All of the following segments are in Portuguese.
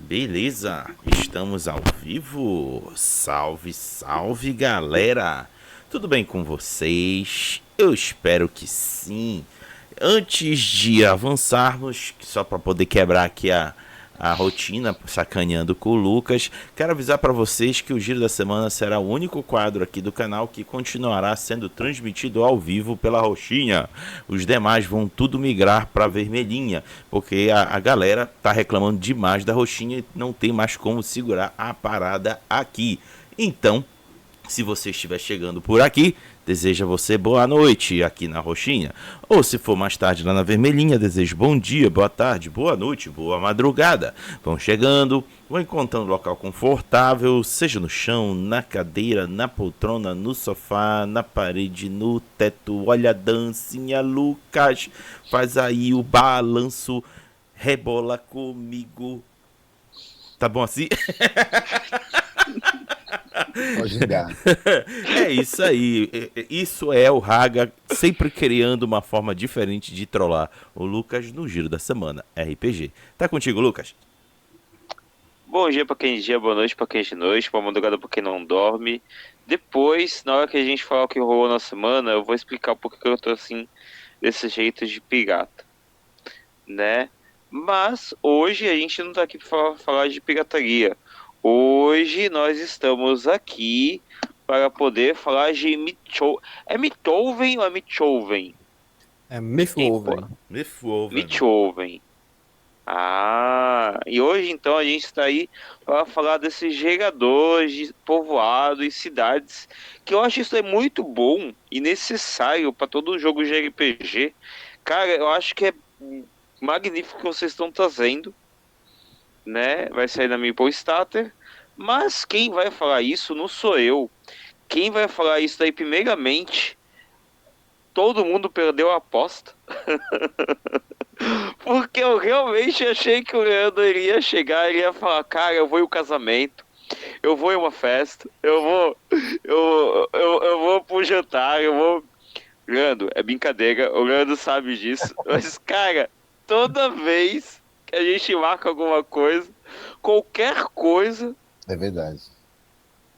Beleza, estamos ao vivo. Salve, salve galera! Tudo bem com vocês? Eu espero que sim. Antes de avançarmos, só para poder quebrar aqui a rotina, sacaneando com o Lucas, quero avisar para vocês que o Giro da Semana será o único quadro aqui do canal que continuará sendo transmitido ao vivo pela roxinha. Os demais vão tudo migrar para vermelhinha, porque a galera tá reclamando demais da roxinha e não tem mais como segurar a parada aqui. Então, se você estiver chegando por aqui, desejo a você boa noite aqui na roxinha. Ou se for mais tarde lá na vermelhinha, desejo bom dia, boa tarde, boa noite, boa madrugada. Vão chegando, vão encontrando um local confortável, seja no chão, na cadeira, na poltrona, no sofá, na parede, no teto. Olha a dancinha, Lucas, faz aí o balanço, rebola comigo. Tá bom assim? Pode ligar. É isso aí. Isso é o Raga sempre criando uma forma diferente de trollar o Lucas no Giro da Semana RPG. Tá contigo, Lucas? Bom dia pra quem é dia, boa noite pra quem é de noite, boa madrugada pra quem não dorme. Depois, na hora que a gente falar o que rolou na semana, eu vou explicar por que eu tô assim, desse jeito de pirata, né? Mas hoje a gente não tá aqui pra falar de pirataria. Hoje nós estamos aqui para poder falar de Mitchoven. É Mithoven ou é Mitchoven? É Mythwoven. Mitchoven. E hoje então a gente está aí para falar desses geradores de povoado e cidades, que eu acho isso é muito bom e necessário para todo jogo de RPG. Cara, eu acho que é magnífico que vocês estão trazendo, né? Vai sair da Meeple Starter, mas quem vai falar isso não sou eu. Quem vai falar isso daí primeiramente, todo mundo perdeu a aposta. Porque eu realmente achei que o Leandro iria chegar e ia falar, cara, eu vou em um casamento, eu vou em uma festa, eu vou pro jantar, eu vou... Leandro, é brincadeira, o Leandro sabe disso, mas, cara, toda vez que a gente marca alguma coisa, qualquer coisa, É verdade.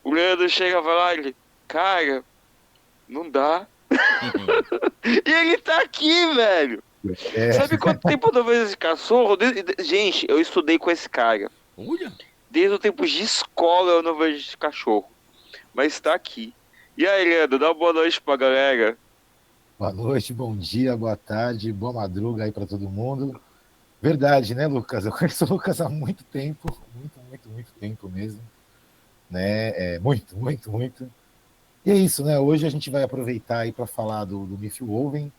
o Leandro chega e fala, ele, cara, não dá. E ele tá aqui, velho. Sabe quanto tempo eu não vejo esse cachorro? Gente, eu estudei com esse cara. Olha. Desde o tempo de escola eu não vejo esse cachorro. Mas tá aqui. E aí, Leandro, dá uma boa noite pra galera. Boa noite, bom dia, boa tarde, boa madruga aí para todo mundo. Verdade, né, Lucas? Eu conheço o Lucas há muito tempo, muito tempo mesmo, né? Muito. E é isso, né? Hoje a gente vai aproveitar aí para falar do Mythwoven,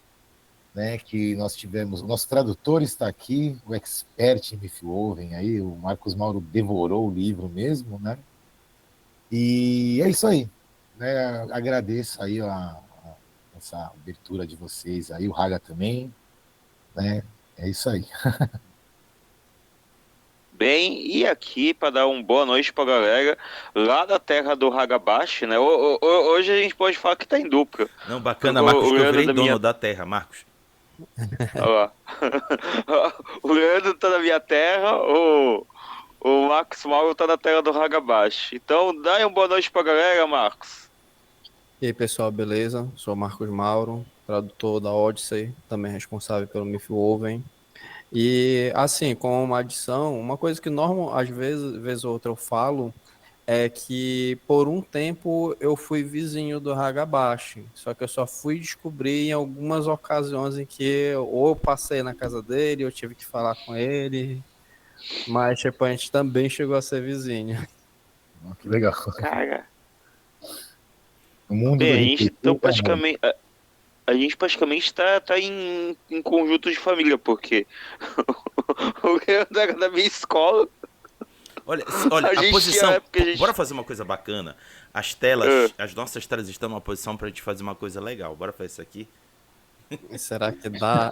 né? Que nós tivemos, o nosso tradutor está aqui, o expert em Mythwoven aí, o Marcos Mauro devorou o livro mesmo, né? E é isso aí, né? Agradeço aí essa abertura de vocês aí, o Raga também, né? É isso aí. Bem, e aqui para dar uma boa noite pra galera lá da terra do Hagabashi, né? Hoje a gente pode falar que tá em dupla. Não, bacana, Marcos, que eu Leandro virei da dono minha... da terra, Marcos. Olha lá. O Leandro tá na minha terra, o Marcos Mauro tá na terra do Hagabashi. Então, dá aí uma boa noite pra galera, Marcos. E aí, pessoal, beleza? Sou Marcos Mauro, tradutor da Odyssey, também responsável pelo Mythwoven. E, assim, com uma adição, uma coisa que normal, às vezes, vez ou outra eu falo, é que por um tempo eu fui vizinho do Hagabashi, só que eu só fui descobrir em algumas ocasiões em que ou eu passei na casa dele, eu tive que falar com ele, mas tipo, a gente também chegou a ser vizinho. Que legal. Cara, O mundo bem, do a gente RPG então é muito. praticamente... A gente praticamente tá em conjunto de família, porque o Leandro era da minha escola. Olha, A a gente posição. tinha época que a gente- Bora fazer uma coisa bacana. As telas, as nossas telas estão numa posição pra gente fazer uma coisa legal. Bora fazer isso aqui? Será que dá?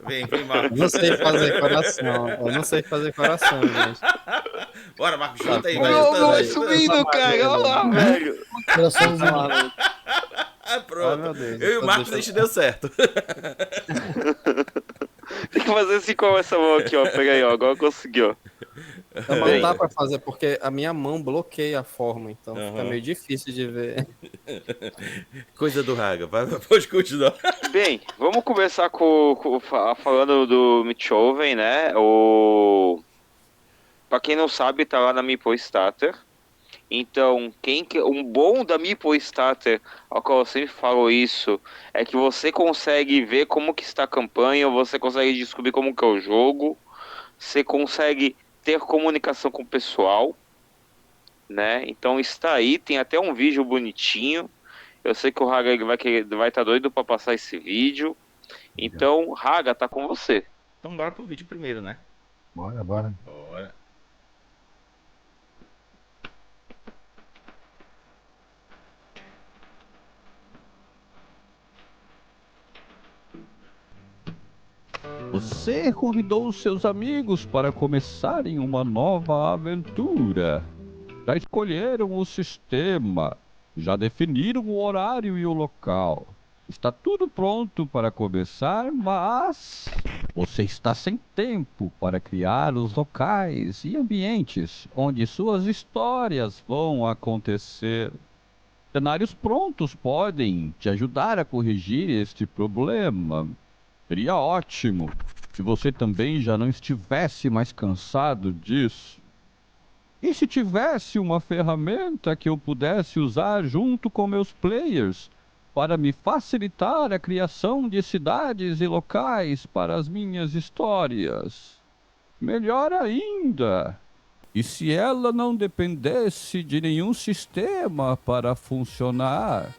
Vem, Eu Marcos. não sei fazer coração. Eu não sei fazer coração, gente. Bora, Marcos, Tá, junta aí, O vai meu juntando vai aí. subindo, cara. Olha lá, velho. Coraçãozinho. Ah, Ai, pronto. meu Deus. Eu e o Então Marcos, a deixa gente deu certo. Tem que fazer assim com essa mão aqui, ó. Pega aí, ó. Agora conseguiu. Não, mas não dá pra fazer, porque a minha mão bloqueia a forma, então fica Aham. meio difícil de ver. Coisa do Raga. Pode continuar. Bem, vamos começar falando do Mitchoven, né? Pra quem não sabe, tá lá na Meeple Starter. Então, um bom da Meeple Starter, ao qual eu sempre falo isso, é que você consegue ver como que está a campanha, você consegue descobrir como que é o jogo, você consegue ter comunicação com o pessoal, né? Então está aí, tem até um vídeo bonitinho. Eu sei que o Raga ele vai estar doido para passar esse vídeo. Então, Raga, tá com você. Então bora pro vídeo primeiro, né? Bora, bora. Bora. Você convidou os seus amigos para começarem uma nova aventura. Já escolheram o sistema, já definiram o horário e o local. Está tudo pronto para começar, mas você está sem tempo para criar os locais e ambientes onde suas histórias vão acontecer. Cenários prontos podem te ajudar a corrigir este problema. Seria ótimo se você também já não estivesse mais cansado disso. E se tivesse uma ferramenta que eu pudesse usar junto com meus players para me facilitar a criação de cidades e locais para as minhas histórias? Melhor ainda! E se ela não dependesse de nenhum sistema para funcionar?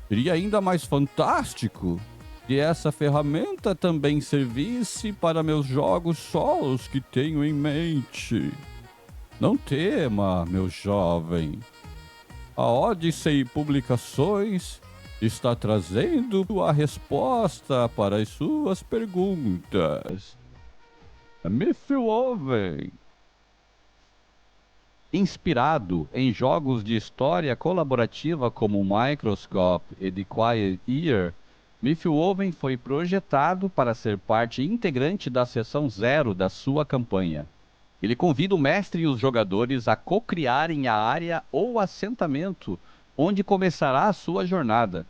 Seria ainda mais fantástico se essa ferramenta também servisse para meus jogos solos que tenho em mente. Não tema, meu jovem. A Odyssey Publicações está trazendo a resposta para as suas perguntas. Mythwoven. Inspirado em jogos de história colaborativa como Microscope e The Quiet Year, Mythwoven foi projetado para ser parte integrante da seção 0 da sua campanha. Ele convida o mestre e os jogadores a co-criarem a área ou assentamento onde começará a sua jornada,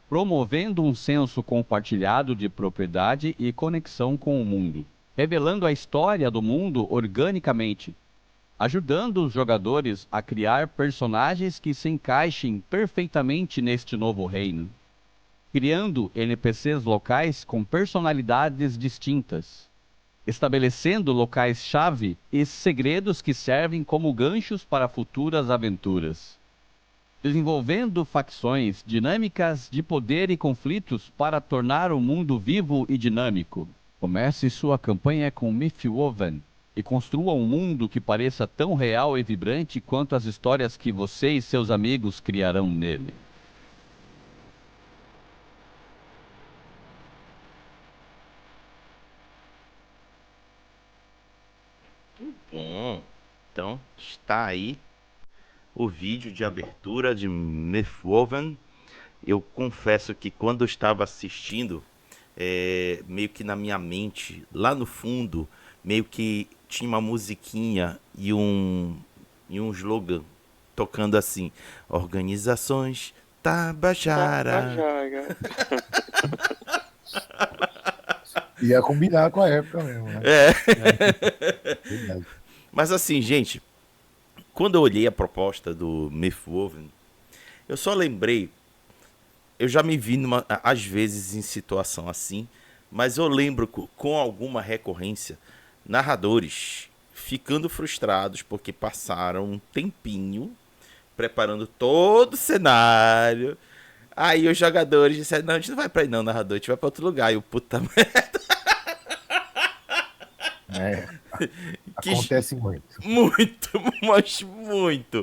promovendo um senso compartilhado de propriedade e conexão com o mundo, revelando a história do mundo organicamente, ajudando os jogadores a criar personagens que se encaixem perfeitamente neste novo reino, criando NPCs locais com personalidades distintas, estabelecendo locais-chave e segredos que servem como ganchos para futuras aventuras, desenvolvendo facções dinâmicas de poder e conflitos para tornar o mundo vivo e dinâmico. Comece sua campanha com Mythwoven e construa um mundo que pareça tão real e vibrante quanto as histórias que você e seus amigos criarão nele. Bom, então está aí o vídeo de abertura de Mythwoven. Eu confesso que quando eu estava assistindo, meio que na minha mente, lá no fundo, meio que tinha uma musiquinha e um slogan tocando assim: Organizações Tabajara. Ia combinar com a época mesmo, né? Verdade. Mas assim, gente, quando eu olhei a proposta do Mythwoven, eu só lembrei, eu já me vi às vezes em situação assim, mas eu lembro com alguma recorrência, narradores ficando frustrados porque passaram um tempinho preparando todo o cenário. Aí os jogadores disseram: não, a gente não vai pra aí não, narrador, a gente vai pra outro lugar. E o puta merda. Acontece muito. Muito, mas muito.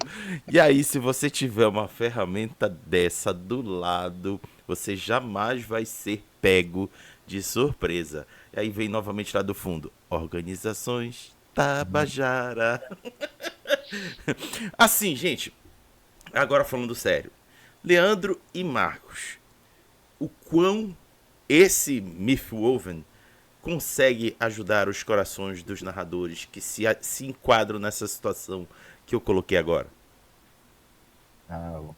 E aí, se você tiver uma ferramenta dessa do lado, você jamais vai ser pego de surpresa. E aí vem novamente lá do fundo: Organizações Tabajara. Assim, gente, agora falando sério, Leandro e Marcos, o quão esse Mythwoven consegue ajudar os corações dos narradores que se enquadram nessa situação que eu coloquei agora?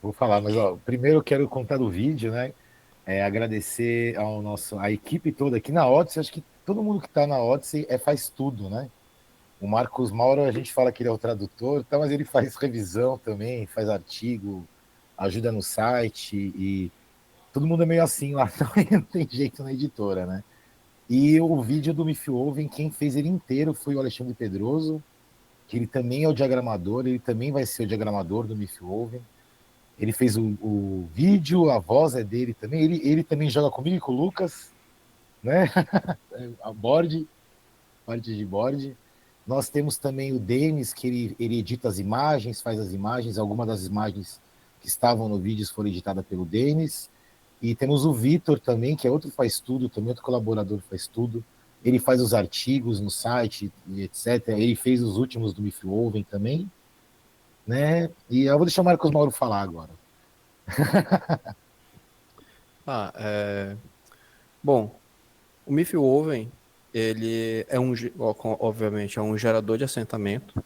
Vou falar, mas ó, primeiro eu quero contar do vídeo, né? Agradecer a equipe toda aqui na Odyssey. Acho que todo mundo que está na Odyssey faz tudo, né? O Marcos Mauro, a gente fala que ele é o tradutor, tá, mas ele faz revisão também, faz artigo, ajuda no site e todo mundo é meio assim lá, também não tem jeito na editora, né? E o vídeo do Mifioven, quem fez ele inteiro foi o Alexandre Pedroso, que ele também é o diagramador, ele também vai ser o diagramador do Mifioven. Ele fez o vídeo, a voz é dele também. Ele também joga comigo e com o Lucas, né? A board, parte de board. Nós temos também o Denis, que ele edita as imagens, faz as imagens. Algumas das imagens que estavam no vídeo foram editadas pelo Denis. E temos o Vitor também, que é outro faz tudo, também outro colaborador faz tudo. Ele faz os artigos no site e etc. Ele fez os últimos do Mifioven também, né? E eu vou deixar o Marcos Mauro falar agora. Ah, bom, o Mifioven, ele é obviamente, é um gerador de assentamento.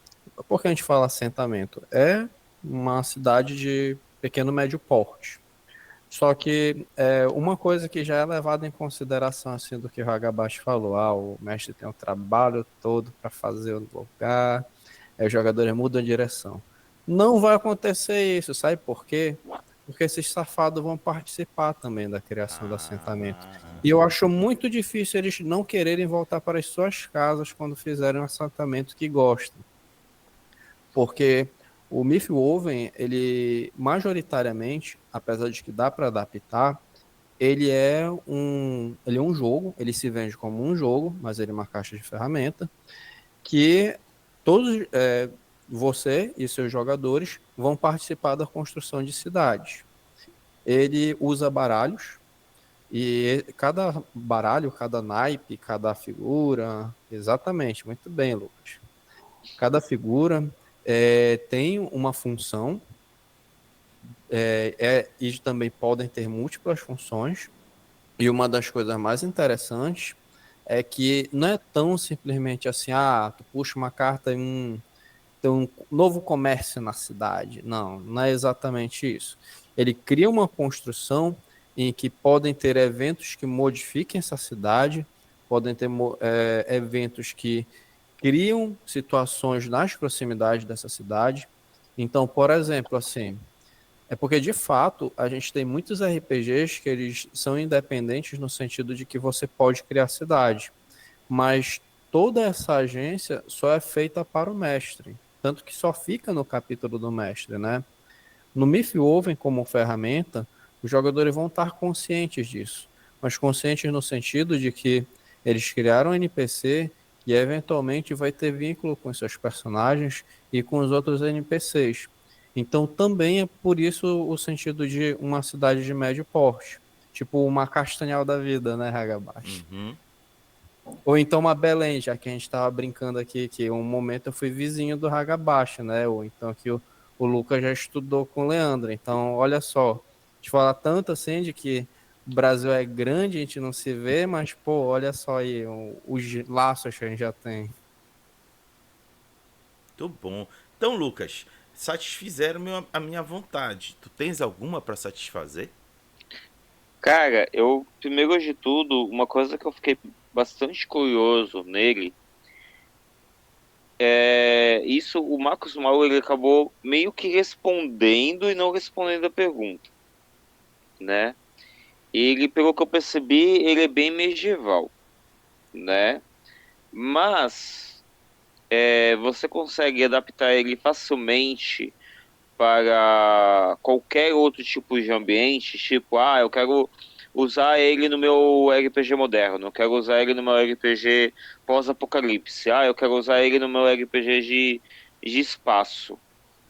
Por que a gente fala assentamento? É uma cidade de pequeno médio porte. Só que uma coisa que já é levada em consideração, assim, do que o Hagabashi falou, o mestre tem um trabalho todo para fazer o lugar, os jogadores mudam de direção. Não vai acontecer isso, sabe por quê? Porque esses safados vão participar também da criação do assentamento. E eu acho muito difícil eles não quererem voltar para as suas casas quando fizerem um assentamento que gostam. Porque o Mifioven, ele majoritariamente, apesar de que dá para adaptar, ele é um jogo, ele se vende como um jogo, mas ele é uma caixa de ferramenta, que todos, você e seus jogadores vão participar da construção de cidades. Ele usa baralhos, e cada baralho, cada naipe, cada figura, exatamente, muito bem, Lucas. Cada figura tem uma função, e também podem ter múltiplas funções. E uma das coisas mais interessantes é que não é tão simplesmente assim, tu puxa uma carta e tem um novo comércio na cidade. Não, não é exatamente isso. Ele cria uma construção em que podem ter eventos que modifiquem essa cidade, podem ter eventos que criam situações nas proximidades dessa cidade. Então, por exemplo, assim, é porque de fato a gente tem muitos RPGs que eles são independentes no sentido de que você pode criar cidade, mas toda essa agência só é feita para o mestre, tanto que só fica no capítulo do mestre, né? No Mifioven como ferramenta, os jogadores vão estar conscientes disso, mas conscientes no sentido de que eles criaram um NPC e eventualmente vai ter vínculo com seus personagens e com os outros NPCs. Então também é por isso o sentido de uma cidade de médio porte, tipo uma Castanhal da vida, né, Hagabashi? Uhum. Ou então uma Belém, já que a gente estava brincando aqui, que um momento eu fui vizinho do Hagabashi, né? Ou então que o Lucas já estudou com o Leandro. Então, olha só, a gente fala tanto assim de que o Brasil é grande, a gente não se vê, mas, pô, olha só aí os laços que a gente já tem. Muito bom. Então, Lucas, satisfizeram a minha vontade. Tu tens alguma para satisfazer? Cara, primeiro de tudo, uma coisa que eu fiquei bastante curioso nele isso, o Marcos Mauro, ele acabou meio que respondendo e não respondendo a pergunta, né? Ele, pelo que eu percebi, ele é bem medieval, né? Mas você consegue adaptar ele facilmente para qualquer outro tipo de ambiente, tipo, eu quero usar ele no meu RPG moderno, eu quero usar ele no meu RPG pós-apocalipse, eu quero usar ele no meu RPG de espaço,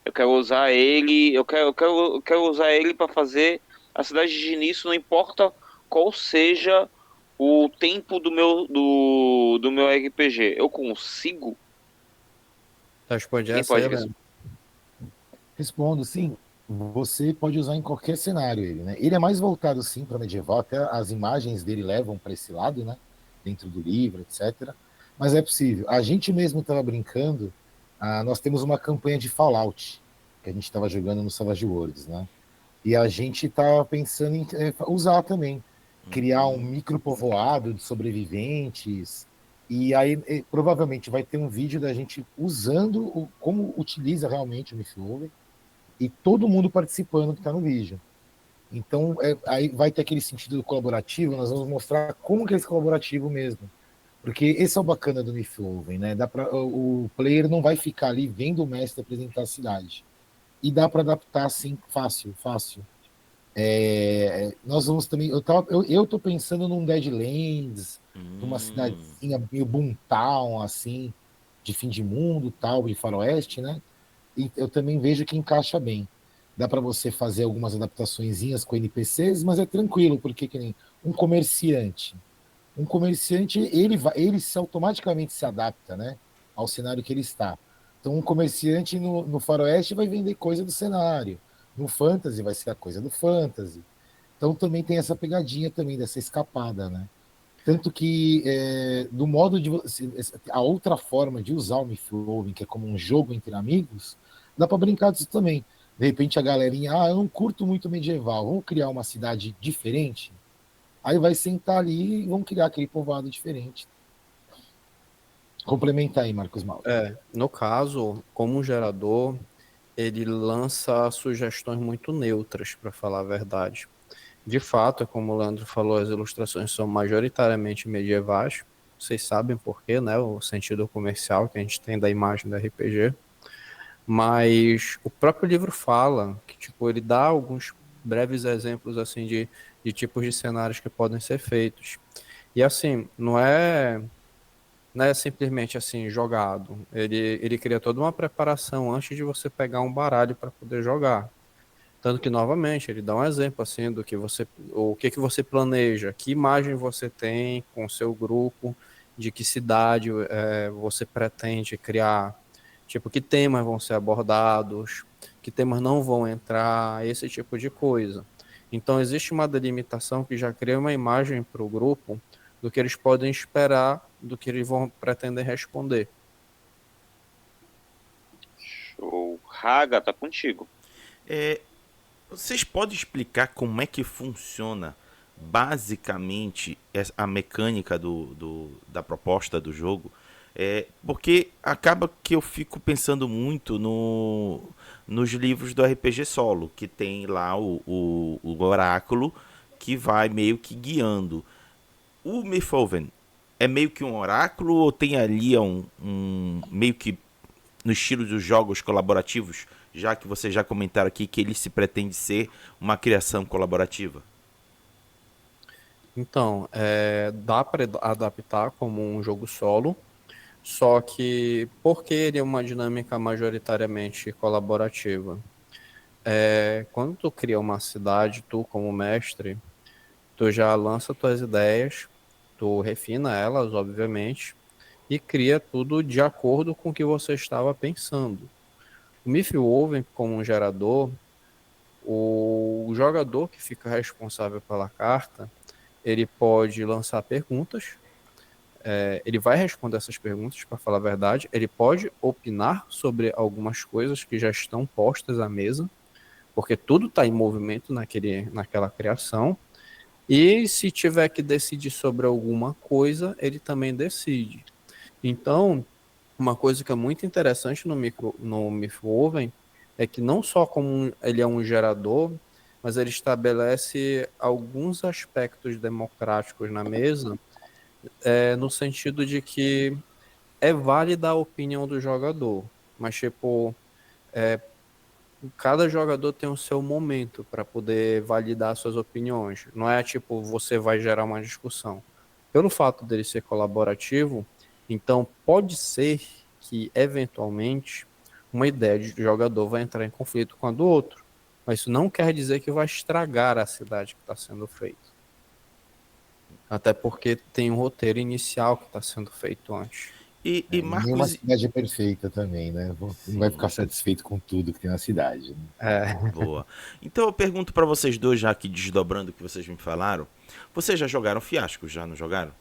eu quero usar ele, eu quero usar ele para fazer a cidade de início, não importa qual seja o tempo do meu RPG. Eu consigo? Responde Quem essa aí, pode Leandro. Respondo, sim. Você pode usar em qualquer cenário ele, né? Ele é mais voltado, sim, para medieval, até as imagens dele levam para esse lado, né? dentro do livro, etc. Mas é possível. A gente mesmo estava brincando, nós temos uma campanha de Fallout, que a gente estava jogando no Savage Worlds, né? E a gente estava pensando em usar também, criar um micropovoado de sobreviventes, e aí provavelmente vai ter um vídeo da gente usando como utiliza realmente o Mythwoven, e todo mundo participando que está no vídeo. Então, aí vai ter aquele sentido colaborativo, nós vamos mostrar como que é esse colaborativo mesmo. Porque esse é o bacana do Mythwoven, né? O player não vai ficar ali vendo o mestre apresentar a cidade. E dá para adaptar assim, fácil, fácil. Nós vamos também. Eu tô pensando num Deadlands, numa cidadezinha meio Boomtown, assim, de fim de mundo, tal, de faroeste, né? E eu também vejo que encaixa bem. Dá para você fazer algumas adaptaçõezinhas com NPCs, mas é tranquilo, porque que nem um comerciante. Um comerciante, ele automaticamente se adapta, né, ao cenário que ele está. Então, um comerciante no faroeste vai vender coisa do cenário. No fantasy vai ser a coisa do fantasy. Então, também tem essa pegadinha também, dessa escapada, né? Tanto que, do modo de a outra forma de usar o Mythwoven, que é como um jogo entre amigos, dá para brincar disso também. De repente a galerinha, eu não curto muito medieval, vamos criar uma cidade diferente? Aí vai sentar ali e vão criar aquele povoado diferente. Complementa aí, Marcos Mauro. No caso, como um gerador, ele lança sugestões muito neutras, para falar a verdade. De fato, como o Leandro falou, as ilustrações são majoritariamente medievais. Vocês sabem por quê, né? O sentido comercial que a gente tem da imagem do RPG. Mas o próprio livro fala que, tipo, ele dá alguns breves exemplos, assim, de tipos de cenários que podem ser feitos. E, assim, não é simplesmente, assim, jogado. Ele cria toda uma preparação antes de você pegar um baralho para poder jogar. Tanto que, novamente, ele dá um exemplo, assim, do que o que você planeja, que imagem você tem com o seu grupo, de que cidade você pretende criar, tipo, que temas vão ser abordados, que temas não vão entrar, esse tipo de coisa. Então, existe uma delimitação que já cria uma imagem para o grupo do que eles podem esperar, do que eles vão pretender responder. Show. Raga, tá contigo. Vocês podem explicar como é que funciona basicamente a mecânica da proposta do jogo? Porque acaba que eu fico pensando muito nos livros do RPG solo, que tem lá o oráculo que vai meio que guiando. O Mythwoven é meio que um oráculo ou tem ali meio que no estilo dos jogos colaborativos, já que vocês já comentaram aqui que ele se pretende ser uma criação colaborativa? Então, dá para adaptar como um jogo solo, só que porque ele é uma dinâmica majoritariamente colaborativa, quando tu cria uma cidade, tu como mestre, tu já lança tuas ideias, tu refina elas, obviamente, e cria tudo de acordo com o que você estava pensando. O Mythwoven, como um gerador, o jogador que fica responsável pela carta, ele pode lançar perguntas, ele vai responder essas perguntas, para falar a verdade, ele pode opinar sobre algumas coisas que já estão postas à mesa, porque tudo está em movimento naquela criação, e se tiver que decidir sobre alguma coisa, ele também decide. Então, uma coisa que é muito interessante no Mythwoven é que não só como ele é um gerador, mas ele estabelece alguns aspectos democráticos na mesa, no sentido de que é válida a opinião do jogador, mas tipo, cada jogador tem o seu momento para poder validar suas opiniões. Não é tipo, você vai gerar uma discussão. Pelo fato dele ser colaborativo, então pode ser que, eventualmente, uma ideia de jogador vai entrar em conflito com a do outro. Mas isso não quer dizer que vai estragar a cidade que está sendo feita. Até porque tem um roteiro inicial que está sendo feito antes. E Nenhuma Marcos. cidade é perfeita também, né? Não vai ficar satisfeito com tudo que tem na cidade. Né? Boa. Então eu pergunto pra vocês dois, já que desdobrando o que vocês me falaram, vocês já jogaram Fiasco, já não jogaram?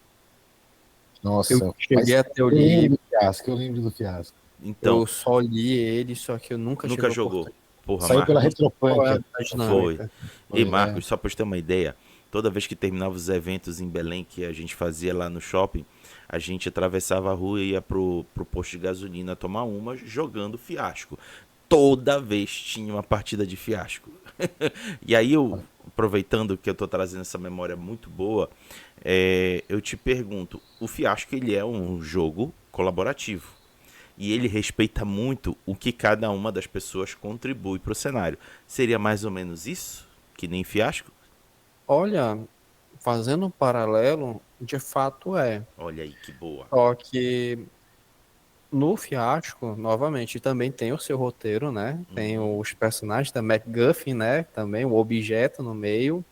Nossa, Eu cheguei até eu eu li, lembro do fiasco, eu lembro do fiasco. Então, eu só li ele, só que eu nunca tive nunca a jogou. oportunidade. Porra, Saiu pela Marcos. Qual é Retropunk, a Foi. dinâmica? E foi, é. Marcos, só pra você ter uma ideia, toda vez que terminava os eventos em Belém que a gente fazia lá no shopping, a gente atravessava a rua e ia pro posto de gasolina tomar uma jogando fiasco. Toda vez tinha uma partida de fiasco. E aí eu, aproveitando que eu tô trazendo essa memória muito boa, eu te pergunto, o fiasco ele é um jogo colaborativo. E ele respeita muito o que cada uma das pessoas contribui para o cenário. Seria mais ou menos isso? Que nem fiasco? Olha, fazendo um paralelo, de fato é. Olha aí que boa. Só que no Fiasco, novamente, também tem o seu roteiro, né? Tem os personagens da MacGuffin, né? Também o objeto no meio.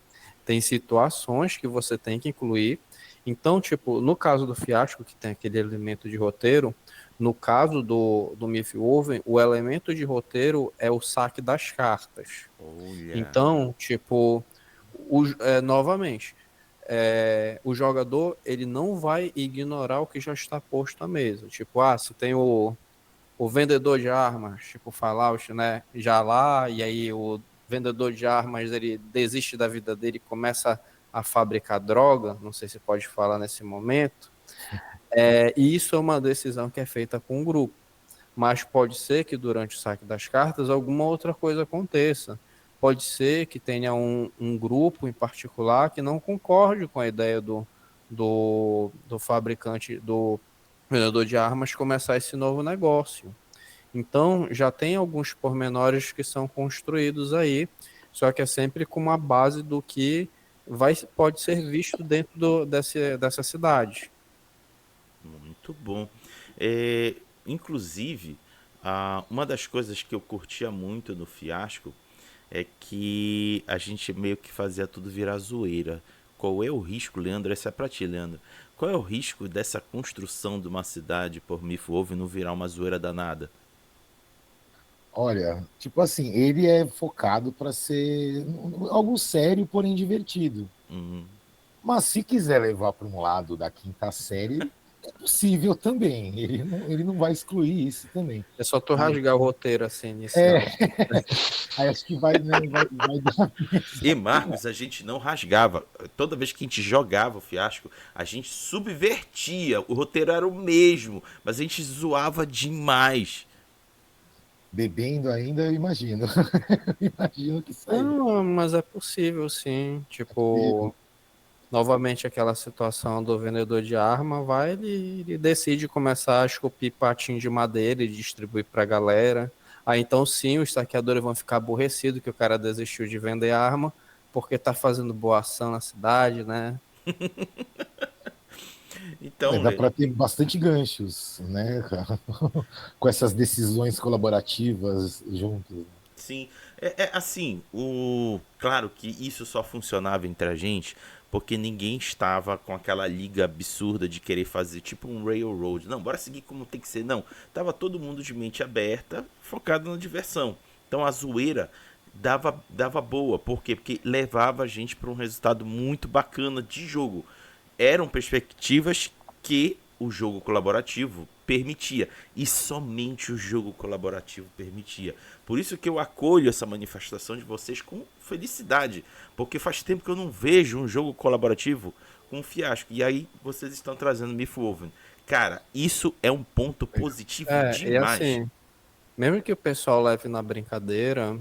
Tem situações que você tem que incluir. Então, tipo, no caso do Fiasco, que tem aquele elemento de roteiro, no caso do Mythwoven, o elemento de roteiro é o saque das cartas. Olha. Então, tipo, novamente, o jogador ele não vai ignorar o que já está posto à mesa. Tipo, se tem o vendedor de armas, tipo Fallout, né? Já lá, e aí o vendedor de armas ele desiste da vida dele e começa a fabricar droga. Não sei se pode falar nesse momento. E isso é uma decisão que é feita com o grupo. Mas pode ser que durante o saque das cartas alguma outra coisa aconteça. Pode ser que tenha um grupo em particular que não concorde com a ideia do fabricante, do vendedor de armas começar esse novo negócio. Então, já tem alguns pormenores que são construídos aí, só que é sempre com uma base do que pode ser visto dentro dessa cidade. Muito bom. Inclusive, uma das coisas que eu curtia muito no Fiasco é que a gente meio que fazia tudo virar zoeira. Qual é o risco, Leandro? Essa é pra ti, Leandro. Qual é o risco dessa construção de uma cidade por Mythwoven não virar uma zoeira danada? Olha, tipo assim, ele é focado para ser algo sério, porém divertido. Uhum. Mas se quiser levar para um lado da quinta série, é possível também. Ele não vai excluir isso também. É só tu rasgar o roteiro assim É, inicial. aí acho que vai, né, vai dar. E Marcos, a gente não rasgava. Toda vez que a gente jogava o Fiasco, a gente subvertia. O roteiro era o mesmo, mas a gente zoava demais. Bebendo ainda, eu imagino. Eu imagino que saiu. Não, mas é possível sim. Tipo, novamente aquela situação do vendedor de arma, ele decide começar a esculpir patinho de madeira e distribuir pra galera. Aí então sim, os saqueadores vão ficar aborrecidos que o cara desistiu de vender arma, porque tá fazendo boa ação na cidade, né? Então, Dá para ter bastante ganchos, né, cara? Com essas decisões colaborativas juntas. sim, é assim, claro que isso só funcionava entre a gente porque ninguém estava com aquela liga absurda de querer fazer tipo um railroad. Não, bora seguir como tem que ser. Não, tava todo mundo de mente aberta, focado na diversão. Então a zoeira dava boa. Por quê? Porque levava a gente para um resultado muito bacana de jogo. Eram perspectivas que o jogo colaborativo permitia. E somente o jogo colaborativo permitia. Por isso que eu acolho essa manifestação de vocês com felicidade. Porque faz tempo que eu não vejo um jogo colaborativo com um fiasco. E aí vocês estão trazendo Mythwoven. Cara, isso é um ponto positivo E demais. assim, mesmo que o pessoal leve na brincadeira,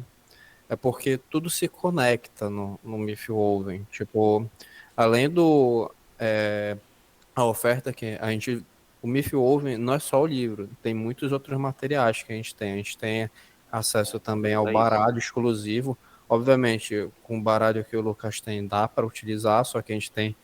é porque tudo se conecta no Mythwoven. Tipo, além a oferta que a gente. O Mythwoven não é só o livro, tem muitos outros materiais que a gente tem. A gente tem acesso também ao baralho exclusivo. Obviamente, com o baralho que o Lucas tem, dá para utilizar, só que a gente tem.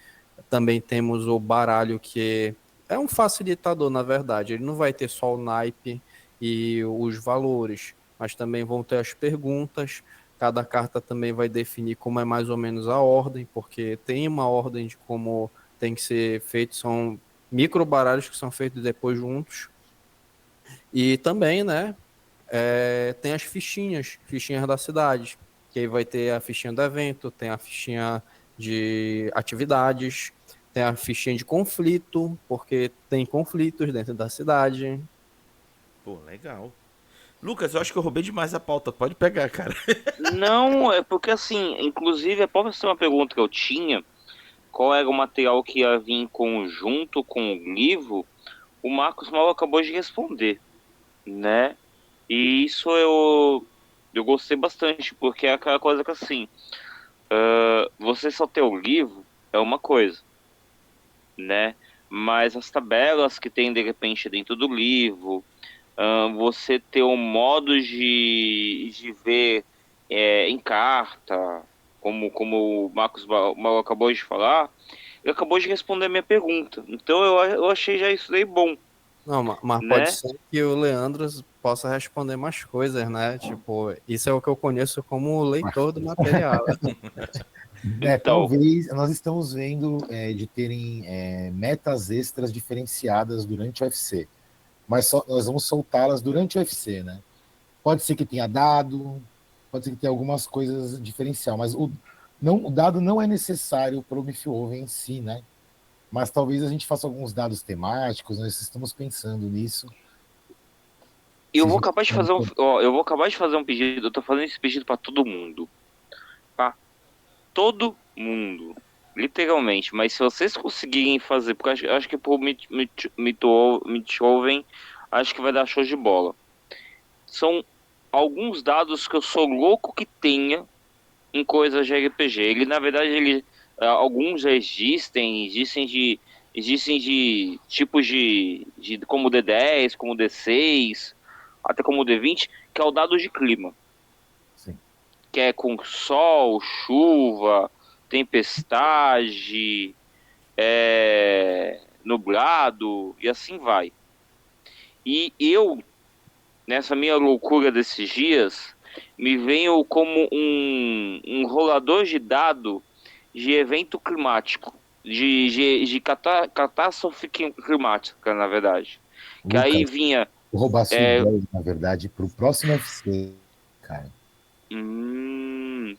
Também temos o baralho que é um facilitador, na verdade. Ele não vai ter só o naipe e os valores, mas também vão ter as perguntas. Cada carta também vai definir como é mais ou menos a ordem, porque tem uma ordem de como tem que ser feito, são micro baralhos que são feitos depois juntos. E também, né, tem as fichinhas da cidade, que aí vai ter a fichinha do evento, tem a fichinha de atividades, Tem a fichinha de conflito, porque tem conflitos dentro da cidade. Pô, legal. Lucas, eu acho que eu roubei demais a pauta. Pode pegar, cara. Não, é porque assim, inclusive, a próxima pergunta que eu tinha, qual era o material que ia vir em conjunto com o livro, o Marcos mal acabou de responder, né? E isso eu gostei bastante, porque é aquela coisa que assim, você só ter o livro é uma coisa, né? Mas as tabelas que tem de repente dentro do livro, você ter um modo de ver em carta, como o Marcos mal acabou de falar, ele acabou de responder a minha pergunta. Então eu achei já isso daí bom, Não, mas pode né? ser que o Leandro possa responder mais coisas, né? Tipo, isso é o que eu conheço como leitor do material. Então, Talvez nós estamos vendo de terem metas extras diferenciadas durante o UFC, mas nós vamos soltá-las durante o UFC, né? Pode ser que tenha dado, pode ser que tenha algumas coisas diferencial, mas o dado não é necessário para o Mifioven em si, né? Mas talvez a gente faça alguns dados temáticos, nós estamos pensando nisso. eu Se a vou gente... acabar de fazer eu vou acabar de fazer um pedido, eu tô fazendo esse pedido para todo mundo, tá? Todo mundo, literalmente. Mas se vocês conseguirem fazer, porque eu acho que por Mithoven, acho que vai dar show de bola. São alguns dados que eu sou louco que tenha em coisas de RPG. Ele, na verdade, alguns já existem de tipos de como D10, como D6, até como D20, que é o dado de clima, Sim. que é com sol, chuva, tempestade, nublado e assim vai. E eu, nessa minha loucura desses dias, me venho como um rolador de dado de evento climático, de catástrofe climática, na verdade. Que aí Lucas, vinha. vou roubar sua É, ideia, na verdade, para o próximo UFC, cara.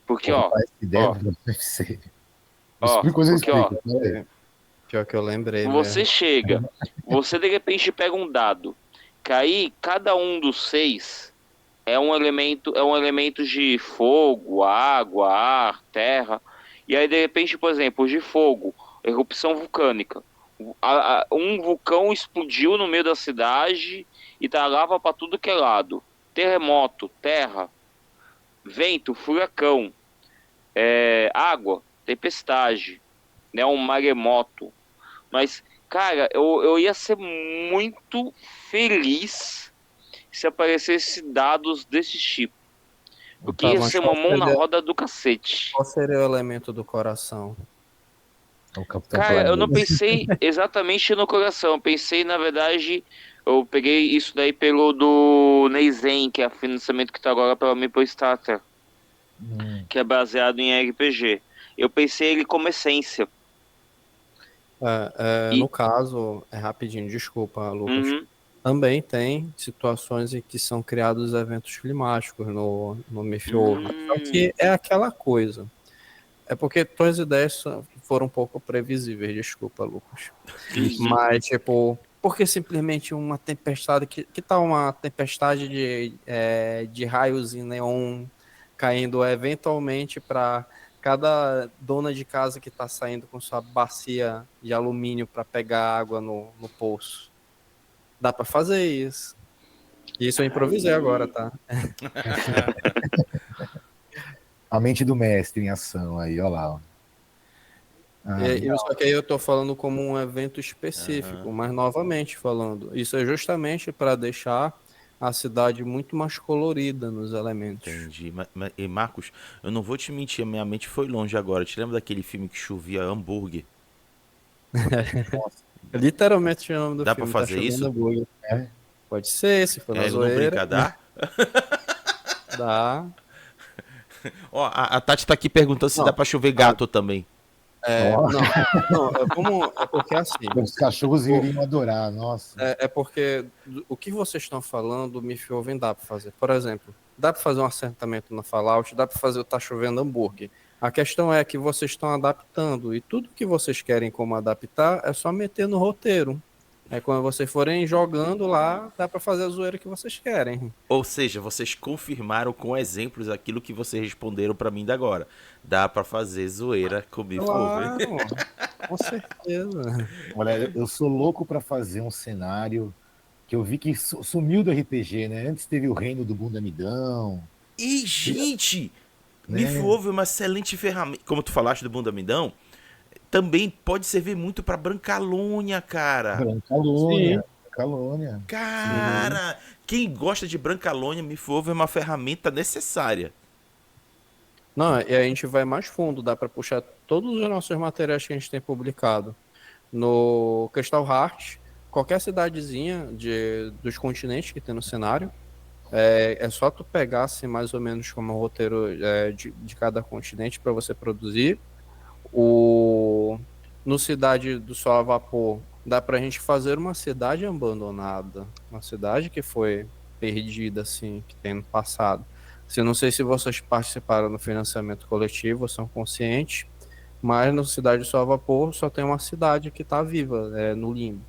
porque, Vou roubar essa ideia ó, para o próximo UFC. ó, Depois eu porque, ó, explico. Peraí. Pior que eu lembrei você mesmo. chega, você de repente pega um dado, que aí cada um dos 6 é um elemento de fogo, água, ar, terra. E aí, de repente, por exemplo, de fogo, erupção vulcânica. Um vulcão explodiu no meio da cidade e tá lava para tudo que é lado. Terremoto, terra, vento, furacão, água, tempestade, né, um maremoto. Mas, cara, eu ia ser muito feliz se aparecesse dados desse tipo. Porque Tá, ia mas ser uma mão na roda do cacete. qual seria o elemento do coração? É o Capitão Cara, eu não Planeta. pensei exatamente no coração. Eu pensei, na verdade, eu peguei isso daí pelo do Neizen, que é o financiamento que tá agora pela Maple Starter, que é baseado em RPG. Eu pensei ele como essência. E, No caso, rapidinho, desculpa, Lucas. uhum, Também tem situações em que são criados eventos climáticos no Myth-Over. Só que é aquela coisa. É porque tuas ideias foram um pouco previsíveis, desculpa, Lucas. Mas, tipo, porque simplesmente uma tempestade, que tal uma tempestade de raios em neon caindo eventualmente para cada dona de casa que está saindo com sua bacia de alumínio para pegar água no poço? Dá para fazer isso. Isso eu improvisei agora, tá? A mente do mestre em ação aí, olha lá. Ó. Só que aí eu tô falando como um evento específico, mas novamente falando, isso é justamente para deixar a cidade muito mais colorida nos elementos. Entendi. E Marcos, eu não vou te mentir, a minha mente foi longe agora. Te lembra daquele filme que chovia hambúrguer? Literalmente o nome do Dá filme, pra tá fazer chovendo isso? hambúrguer. É? Pode ser, se for na No zoeira. brincar, dá? Dá. Ó, a Tati tá aqui perguntando se Não. dá pra chover gato também. É porque assim. Os cachorros iriam adorar, nossa. É porque o que vocês estão falando, me ouvem, dá para fazer. Por exemplo, dá para fazer um assentamento na Fallout, dá para fazer o Tá Chovendo Hambúrguer. A questão é que vocês estão adaptando, e tudo que vocês querem como adaptar é só meter no roteiro. Quando vocês forem jogando lá, dá pra fazer a zoeira que vocês querem. Ou seja, vocês confirmaram com exemplos aquilo que vocês responderam pra mim da agora. Dá pra fazer zoeira com o Beef Over. Claro, com certeza. Olha, eu sou louco para fazer um cenário que eu vi que sumiu do RPG, né? Antes teve o Reino do Bundamidão, E, gente, Beef né? Over é uma excelente ferramenta. Como tu falaste do Bundamidão, também pode servir muito pra Brancalônia, cara. Brancalônia, Brancalônia. Cara, quem gosta de Brancalônia, Beef Over é uma ferramenta necessária. Não, e a gente vai mais fundo, dá pra puxar todos os nossos materiais que a gente tem publicado no Crystal Heart, qualquer cidadezinha dos continentes que tem no cenário. É só tu pegar assim, mais ou menos como o roteiro de cada continente para você produzir. No Cidade do Sol a Vapor, dá pra gente fazer uma cidade abandonada, uma cidade que foi perdida, assim, que tem no passado. Não sei se vocês participaram do financiamento coletivo, são conscientes, mas no Cidade do Sol a Vapor só tem uma cidade que está viva, no limbo.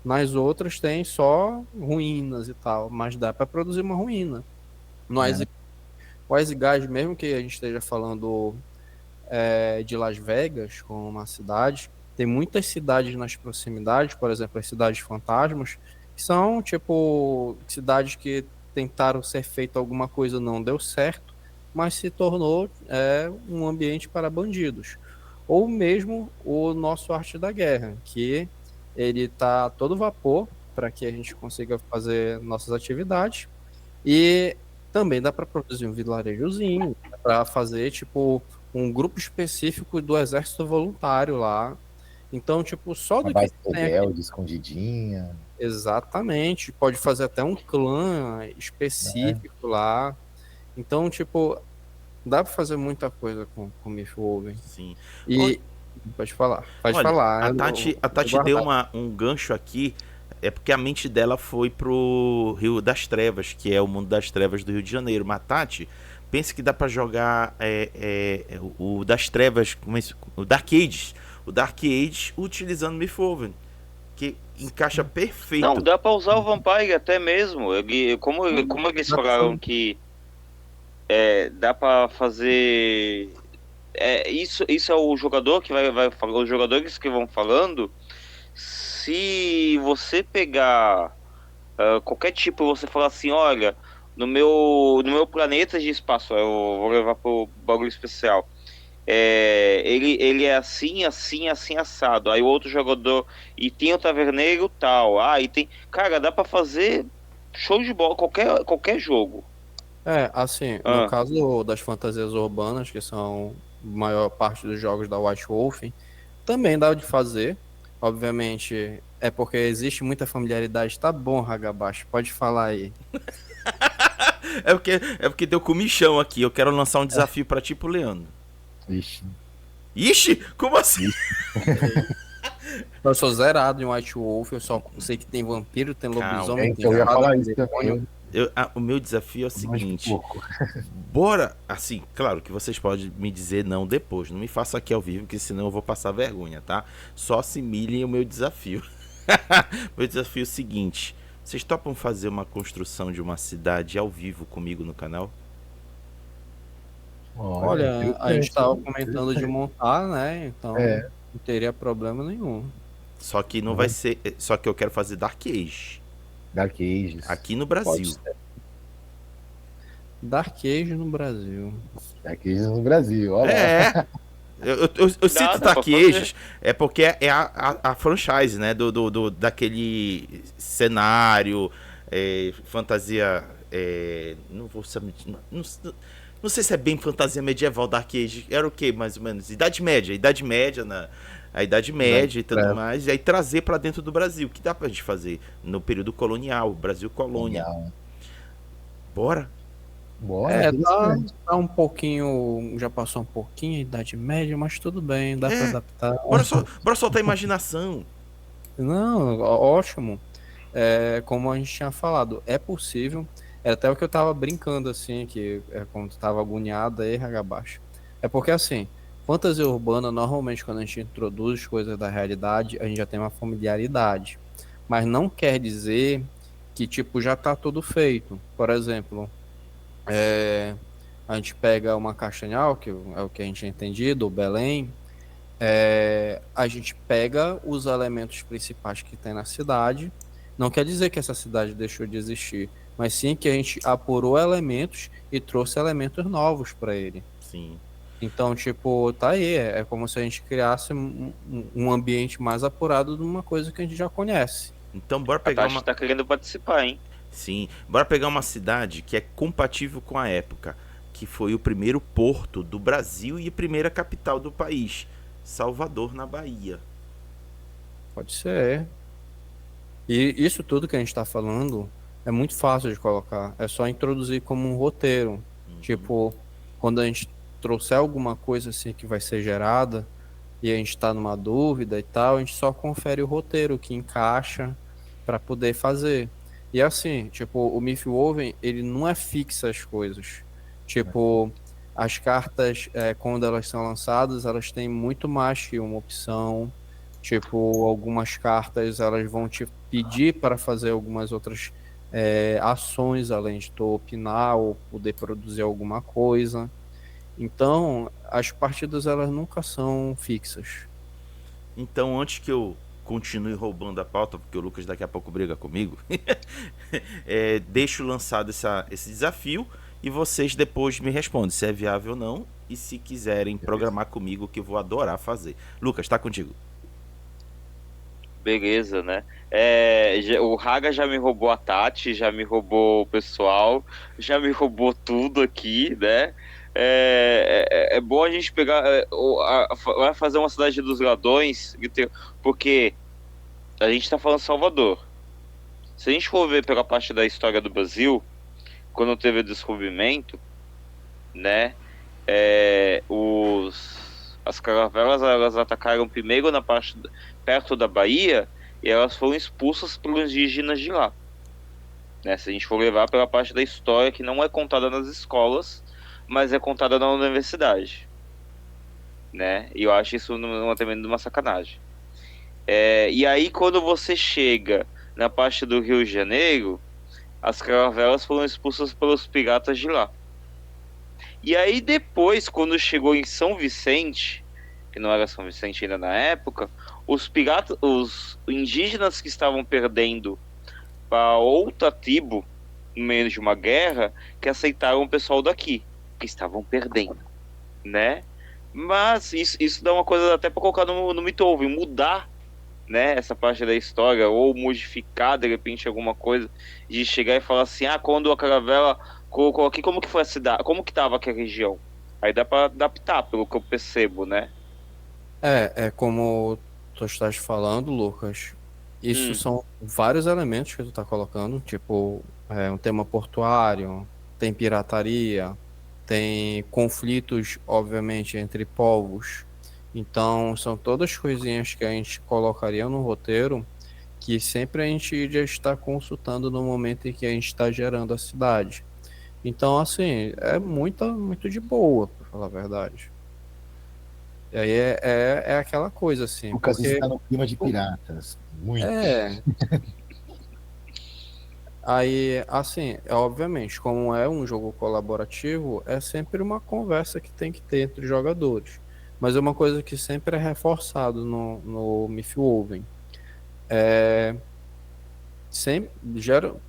Nas outras tem só ruínas e tal, mas dá para produzir uma ruína. O Ice Guys, mesmo que a gente esteja falando de Las Vegas como uma cidade, tem muitas cidades nas proximidades, por exemplo, as cidades fantasmas, que são tipo cidades que tentaram ser feita alguma coisa, não deu certo, mas se tornou um ambiente para bandidos. Ou mesmo o nosso Arte da Guerra, que ele está a todo vapor para que a gente consiga fazer nossas atividades, e também dá para produzir um vilarejozinho, para fazer tipo um grupo específico do exército voluntário lá. Então, tipo, só do Uma que base tem aqui. rebelde, escondidinha. Exatamente. Pode fazer até um clã específico lá. Então, tipo, dá pra fazer muita coisa com o Mythwoven. Sim. E pode falar. Pode Olha, falar. a Tati deu um gancho aqui. É porque a mente dela foi pro Rio das Trevas, que é o mundo das trevas do Rio de Janeiro. Mas Tati, pensa que dá pra jogar o das trevas, o Dark Ages. O Dark Ages utilizando Mythwoven, que encaixa perfeito. Não, dá pra usar o Vampire até mesmo. Como eles falaram que dá pra fazer... isso é o jogador que vai falar, os jogadores que vão falando. Se você pegar qualquer tipo, você falar assim, olha, no meu planeta de espaço, eu vou levar pro bagulho especial, ele é assim, assim, assim, assado. Aí o outro jogador, e tem o taverneiro tal, e tem, cara, dá pra fazer show de bola, qualquer jogo. Assim, no caso das fantasias urbanas, que são a maior parte dos jogos da White Wolf, também dá de fazer. Obviamente, é porque existe muita familiaridade. Tá bom, Hagabashi, pode falar aí. É porque deu comichão aqui. Eu quero lançar um desafio pra ti, pro Leandro. Ixi, como assim? Eu sou zerado em White Wolf, eu só sei que tem vampiro, tem lobisomem, tem eu ia falar fada, isso também. O meu desafio é o seguinte: bora, assim, claro que vocês podem me dizer não depois, não me faça aqui ao vivo, porque senão eu vou passar vergonha, tá? Só assimilem o meu desafio. Meu desafio é o seguinte: vocês topam fazer uma construção de uma cidade ao vivo comigo no canal? Olha, a gente tava comentando de montar, né? Então não teria problema nenhum. Só que não vai ser. Só que eu quero fazer Dark Age. Dark Ages. Aqui no Brasil. Dark Age no Brasil. Dark Ages no Brasil, olha. Eu cito Dark Ages porque é a franchise, né? Daquele cenário, fantasia. Não vou saber. Não sei se é bem fantasia medieval. Dark Age era o que, mais ou menos? Idade Média a Idade Média e tudo mais, e aí trazer pra dentro do Brasil, que dá pra gente fazer no período colonial, Brasil colônia. Bora? Tá um pouquinho, já passou um pouquinho a Idade Média, mas tudo bem, dá pra adaptar. Bora soltar a imaginação. Não, ótimo. Como a gente tinha falado, é possível. Até o que eu tava brincando assim, que quando tu tava agoniado aí, Hagabashi. É porque assim, fantasia urbana, normalmente quando a gente introduz coisas da realidade, a gente já tem uma familiaridade. Mas não quer dizer que, tipo, já tá tudo feito. Por exemplo, a gente pega uma Castanhal, que é o que a gente tem entendido, o Belém, a gente pega os elementos principais que tem na cidade. Não quer dizer que essa cidade deixou de existir, mas sim que a gente apurou elementos e trouxe elementos novos para ele. Sim. Então, tipo, tá aí. É como se a gente criasse um ambiente mais apurado de uma coisa que a gente já conhece. Então bora A pegar Tati uma. tá querendo participar, hein? Sim, bora pegar uma cidade que é compatível com a época, que foi o primeiro porto do Brasil e a primeira capital do país, Salvador, na Bahia. Pode ser. E isso tudo que a gente está falando é muito fácil de colocar. É só introduzir como um roteiro. Tipo, quando a gente trouxer alguma coisa assim que vai ser gerada e a gente está numa dúvida e tal, a gente só confere o roteiro que encaixa para poder fazer. E assim, tipo, o Mythwoven, ele não é fixa as coisas. Tipo, as cartas, quando elas são lançadas, elas têm muito mais que uma opção. Tipo, algumas cartas elas vão te pedir para fazer algumas outras ações, além de tu opinar ou poder produzir alguma coisa. Então, as partidas elas nunca são fixas. Então, antes que eu continue roubando a pauta, porque o Lucas daqui a pouco briga comigo, deixo lançado esse desafio e vocês depois me respondem se é viável ou não e se quiserem programar comigo, que eu vou adorar fazer. Lucas, tá contigo. Beleza, né? O Raga já me roubou a Tati, já me roubou o pessoal, já me roubou tudo aqui, né? É bom a gente pegar. Vai fazer uma cidade dos ladrões, porque a gente tá falando Salvador. Se a gente for ver pela parte da história do Brasil, quando teve o descobrimento, né? As caravelas elas atacaram primeiro na parte perto da Bahia e elas foram expulsas pelos indígenas de lá, né? Se a gente for levar pela parte da história que não é contada nas escolas, mas é contada na universidade, né? E eu acho isso também uma sacanagem. E aí quando você chega na parte do Rio de Janeiro, as caravelas foram expulsas pelos piratas de lá. E aí depois, quando chegou em São Vicente, que não era São Vicente ainda na época, os piratas, os indígenas que estavam perdendo para outra tribo no meio de uma guerra, que aceitaram o pessoal daqui, que estavam perdendo, né? Mas isso dá uma coisa até para colocar no Beethoven, mudar, né, essa parte da história, ou modificar de repente alguma coisa, de chegar e falar assim, quando a caravela colocou aqui, como que foi a cidade, como que tava aqui a região? Aí dá para adaptar, pelo que eu percebo, né? É como tu estás falando, Lucas. Isso Hum, são vários elementos que tu tá colocando, tipo, um tema portuário, tem pirataria, tem conflitos, obviamente, entre povos. Então, são todas coisinhas que a gente colocaria no roteiro que sempre a gente iria estar consultando no momento em que a gente está gerando a cidade. Então, assim, é muito de boa, para falar a verdade. E aí é aquela coisa, assim, Lucas porque está no clima de piratas. Muito. é. Aí, assim, obviamente, como é um jogo colaborativo, é sempre uma conversa que tem que ter entre os jogadores. Mas é uma coisa que sempre é reforçado no Mythwoven.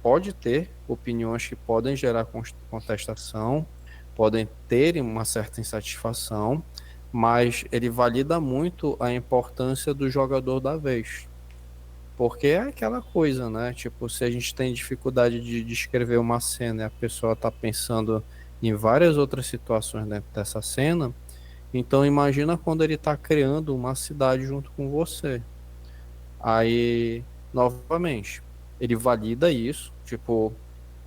Pode ter opiniões que podem gerar contestação, podem ter uma certa insatisfação, mas ele valida muito a importância do jogador da vez. Porque é aquela coisa, né? Tipo, se a gente tem dificuldade de descrever uma cena e a pessoa está pensando em várias outras situações dentro dessa cena, então imagina quando ele está criando uma cidade junto com você. Aí, novamente, ele valida isso, tipo,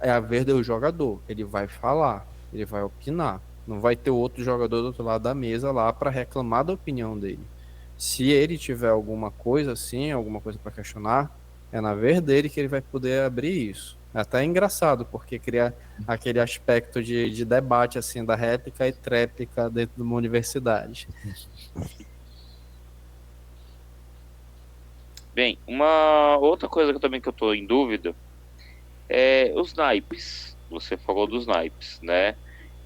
é a vez do jogador, ele vai falar, ele vai opinar. Não vai ter outro jogador do outro lado da mesa lá para reclamar da opinião dele. Se ele tiver alguma coisa assim, alguma coisa para questionar, É na vez dele que ele vai poder abrir isso. É até engraçado, porque cria aquele aspecto de debate, assim, da réplica e tréplica dentro de uma universidade. Bem, uma outra coisa que eu tô em dúvida é os naipes. Você falou dos naipes, né?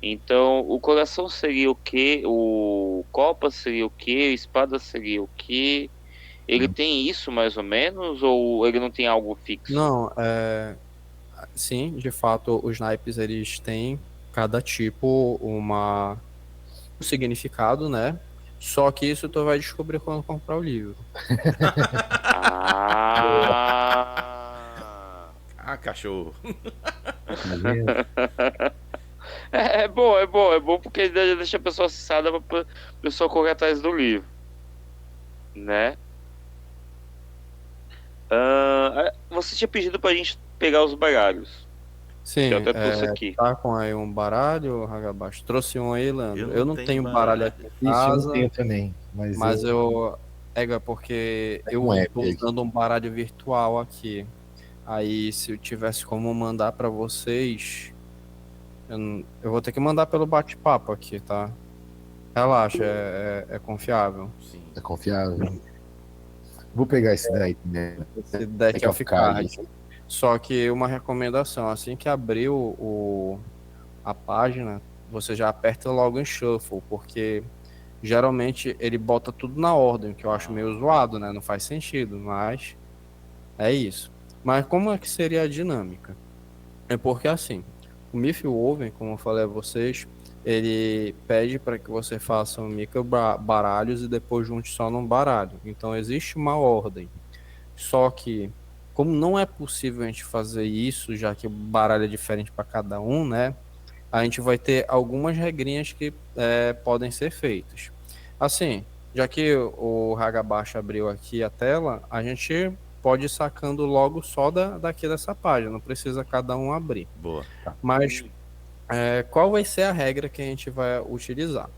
Então, o coração seria o quê? O copa seria o quê? A espada seria o quê? Ele tem isso mais ou menos ou ele não tem algo fixo? Não, sim, de fato, os naipes, eles têm cada tipo um significado, né? Só que isso tu vai descobrir quando comprar o livro. Ah! Ah, cachorro. Tá vendo? É bom porque deixa a pessoa acessada pra pessoa correr atrás do livro, né? Você tinha pedido pra gente pegar os baralhos, Sim, que eu até trouxe aqui. tá com aí um baralho, Hagabashi? Trouxe um aí, Leandro. Eu não tenho baralho baralho. aqui em Isso eu não casa, tenho também, mas mas é porque pego eu um app tô aqui. usando um baralho virtual aqui. Aí, se eu tivesse como mandar pra vocês, eu vou ter que mandar pelo bate-papo aqui, tá? Relaxa, é confiável. Sim. É confiável. Vou pegar esse daí, né? Esse Deck Deck of of Cards. Cards. Só que uma recomendação, assim que abrir a página, você já aperta logo em Shuffle, porque geralmente ele bota tudo na ordem, que eu acho meio zoado, né? Não faz sentido, mas é isso. Mas como é que seria a dinâmica? É porque assim, o Mythwoven, como eu falei a vocês, ele pede para que você faça micro baralhos e depois junte só num baralho. Então existe uma ordem. Só que, como não é possível a gente fazer isso, já que o baralho é diferente para cada um, né? A gente vai ter algumas regrinhas que podem ser feitas. Assim, já que o Hagabashi abriu aqui a tela, a gente pode ir sacando logo só daqui dessa página, não precisa cada um abrir. Boa. Mas qual vai ser a regra que a gente vai utilizar?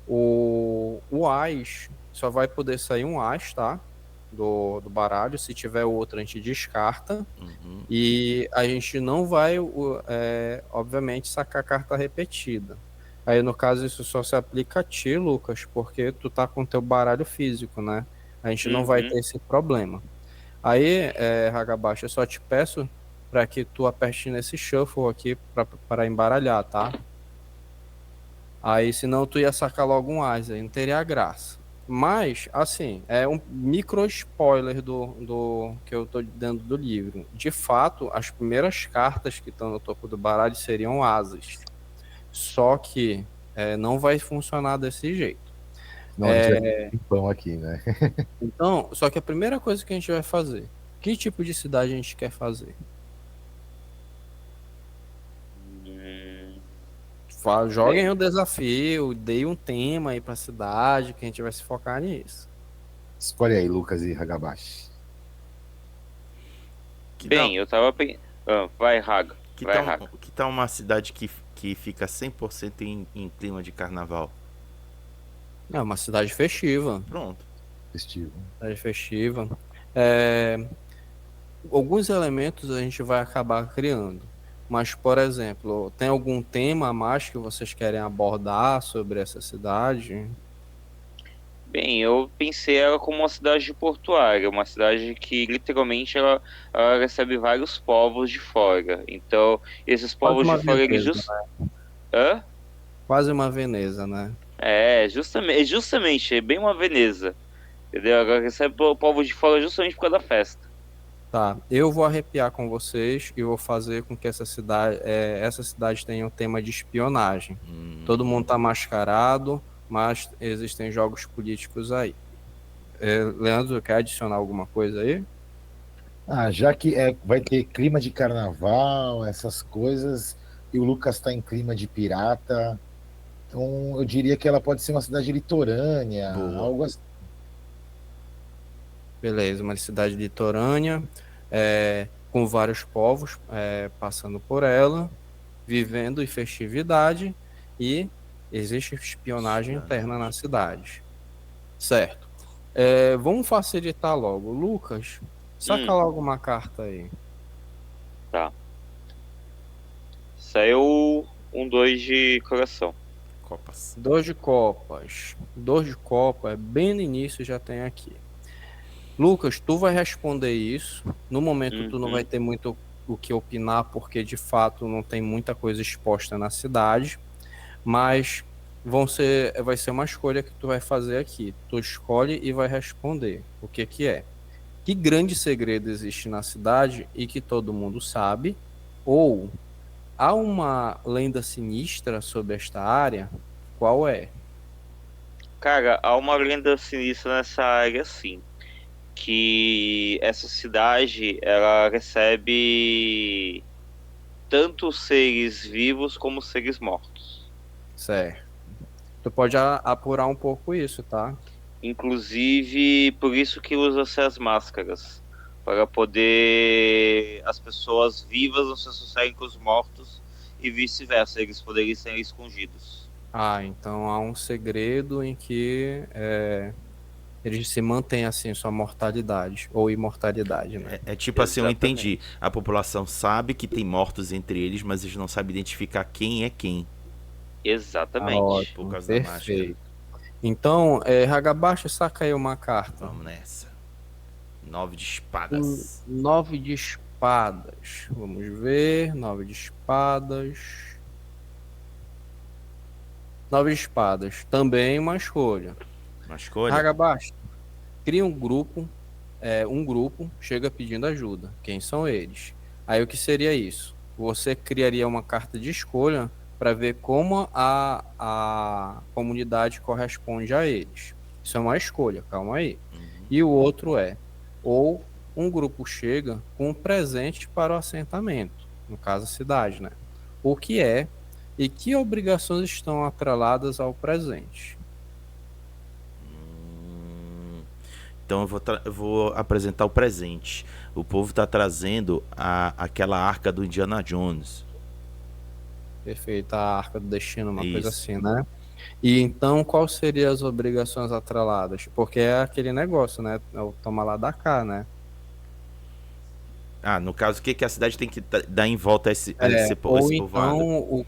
O As só vai poder sair um As, tá? Do baralho. Se tiver outro, a gente descarta. Uhum. E a gente não vai, obviamente, sacar carta repetida. Aí, no caso, isso só se aplica a ti, Lucas, porque tu tá com teu baralho físico, né? A gente não vai Uhum. ter esse problema. Aí, Hagabashi, eu só te peço para que tu aperte nesse shuffle aqui para embaralhar, tá? Aí, senão tu ia sacar logo um as, aí não teria graça. Mas, assim, é um micro spoiler do que eu tô dando do livro. De fato, as primeiras cartas que estão no topo do baralho seriam asas. Só que não vai funcionar desse jeito. Não, a gente vai ter um pão aqui, né? Então, só que a primeira coisa que a gente vai fazer, que tipo de cidade a gente quer fazer? Joguem o desafio, dei um tema aí pra cidade, que a gente vai se focar nisso. Escolhe aí, Lucas e Hagabashi. Bem, eu tava pensando. Vai, Raga. Vai, Raga. Que tal uma cidade que fica 100% em clima de carnaval? É uma cidade festiva. Pronto. Festivo. Cidade festiva. Alguns elementos a gente vai acabar criando. Mas, por exemplo, tem algum tema a mais que vocês querem abordar sobre essa cidade? Bem, eu pensei ela como uma cidade portuária, uma cidade que literalmente ela recebe vários povos de fora. Então, esses povos de fora, eles Hã? Quase uma Veneza, né? Justamente, é bem uma Veneza. Entendeu? Ela recebe povos de fora justamente por causa da festa. Tá, eu vou arrepiar com vocês e vou fazer com que essa cidade tenha um tema de espionagem. Todo mundo tá mascarado, mas existem jogos políticos aí. Leandro, quer adicionar alguma coisa aí? Já que vai ter clima de carnaval, essas coisas, e o Lucas está em clima de pirata, então eu diria que ela pode ser uma cidade litorânea, Boa. algo assim. Beleza, uma cidade litorânea, com vários povos passando por ela, vivendo em festividade, e existe espionagem interna na cidade. Certo. Vamos facilitar logo. Lucas, Saca logo uma carta aí. Tá. Saiu um 2 de coração. Copas. 2 de copas. 2 de copa, bem no início já tem aqui. Lucas, tu vai responder isso. No momento tu não vai ter muito o que opinar, porque de fato não tem muita coisa exposta na cidade. Mas vai ser uma escolha que tu vai fazer aqui. Tu escolhe e vai responder. O que que é? Que grande segredo existe na cidade e que todo mundo sabe? Ou há uma lenda sinistra sobre esta área? Qual é? Cara, há uma lenda sinistra nessa área, sim. Que essa cidade, ela recebe tanto seres vivos como seres mortos. Certo. Tu pode apurar um pouco isso, tá? Inclusive, por isso que usa-se as máscaras. Para poder as pessoas vivas não se associarem com os mortos e vice-versa, eles poderem ser escondidos. Ah, então há um segredo em que eles se mantêm assim sua mortalidade ou imortalidade, né? É tipo assim, eu entendi. Exatamente. A população sabe que tem mortos entre eles, mas eles não sabem identificar quem é quem. Exatamente. Por Ótimo, causa da máscara. perfeito. Então, Hagabashi, saca aí uma carta. Vamos nessa. 9 de espadas. 9 de espadas. Vamos ver. 9 de espadas. 9 de espadas. Também uma escolha. Uma escolha? Hagabashi, cria um grupo chega pedindo ajuda. Quem são eles? Aí o que seria isso? Você criaria uma carta de escolha para ver como a comunidade corresponde a eles. Isso é uma escolha, calma aí. E o outro ou um grupo chega com um presente para o assentamento, no caso a cidade, né? O que é e que obrigações estão atreladas ao presente? Então eu vou apresentar o presente. O povo está trazendo aquela arca do Indiana Jones. Perfeito, a Arca do Destino, uma coisa Isso. assim, né? E então, quais seriam as obrigações atreladas? Porque é aquele negócio, né? É o toma lá da cá, né? Ah, no caso, o que a cidade tem que dar em volta a esse Ou povoado? então,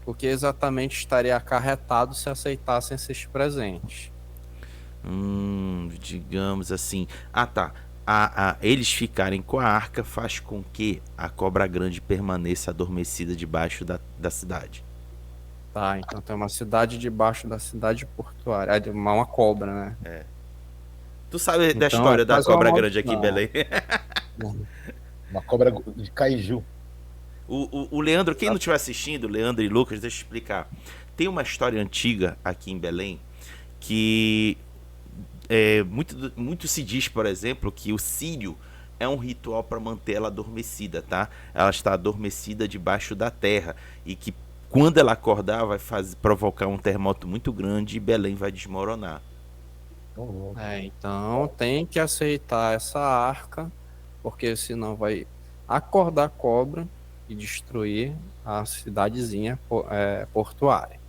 o que exatamente estaria acarretado se aceitassem esses presentes? Digamos assim. Ah, tá. Eles ficarem com a arca faz com que a cobra grande permaneça adormecida debaixo da cidade. Tá, então tem uma cidade debaixo da cidade portuária. É uma cobra, né? Tu sabe da Então, história da faz uma cobra grande aqui em maldição. Belém? Uma cobra de Kaiju. O Leandro, quem não estiver assistindo, Leandro e Lucas, deixa eu explicar. Tem uma história antiga aqui em Belém que muito se diz, por exemplo, que o círio é um ritual para manter ela adormecida, tá? Ela está adormecida debaixo da terra e que quando ela acordar vai provocar um terremoto muito grande e Belém vai desmoronar. Então tem que aceitar essa arca, porque senão vai acordar a cobra e destruir a cidadezinha portuária.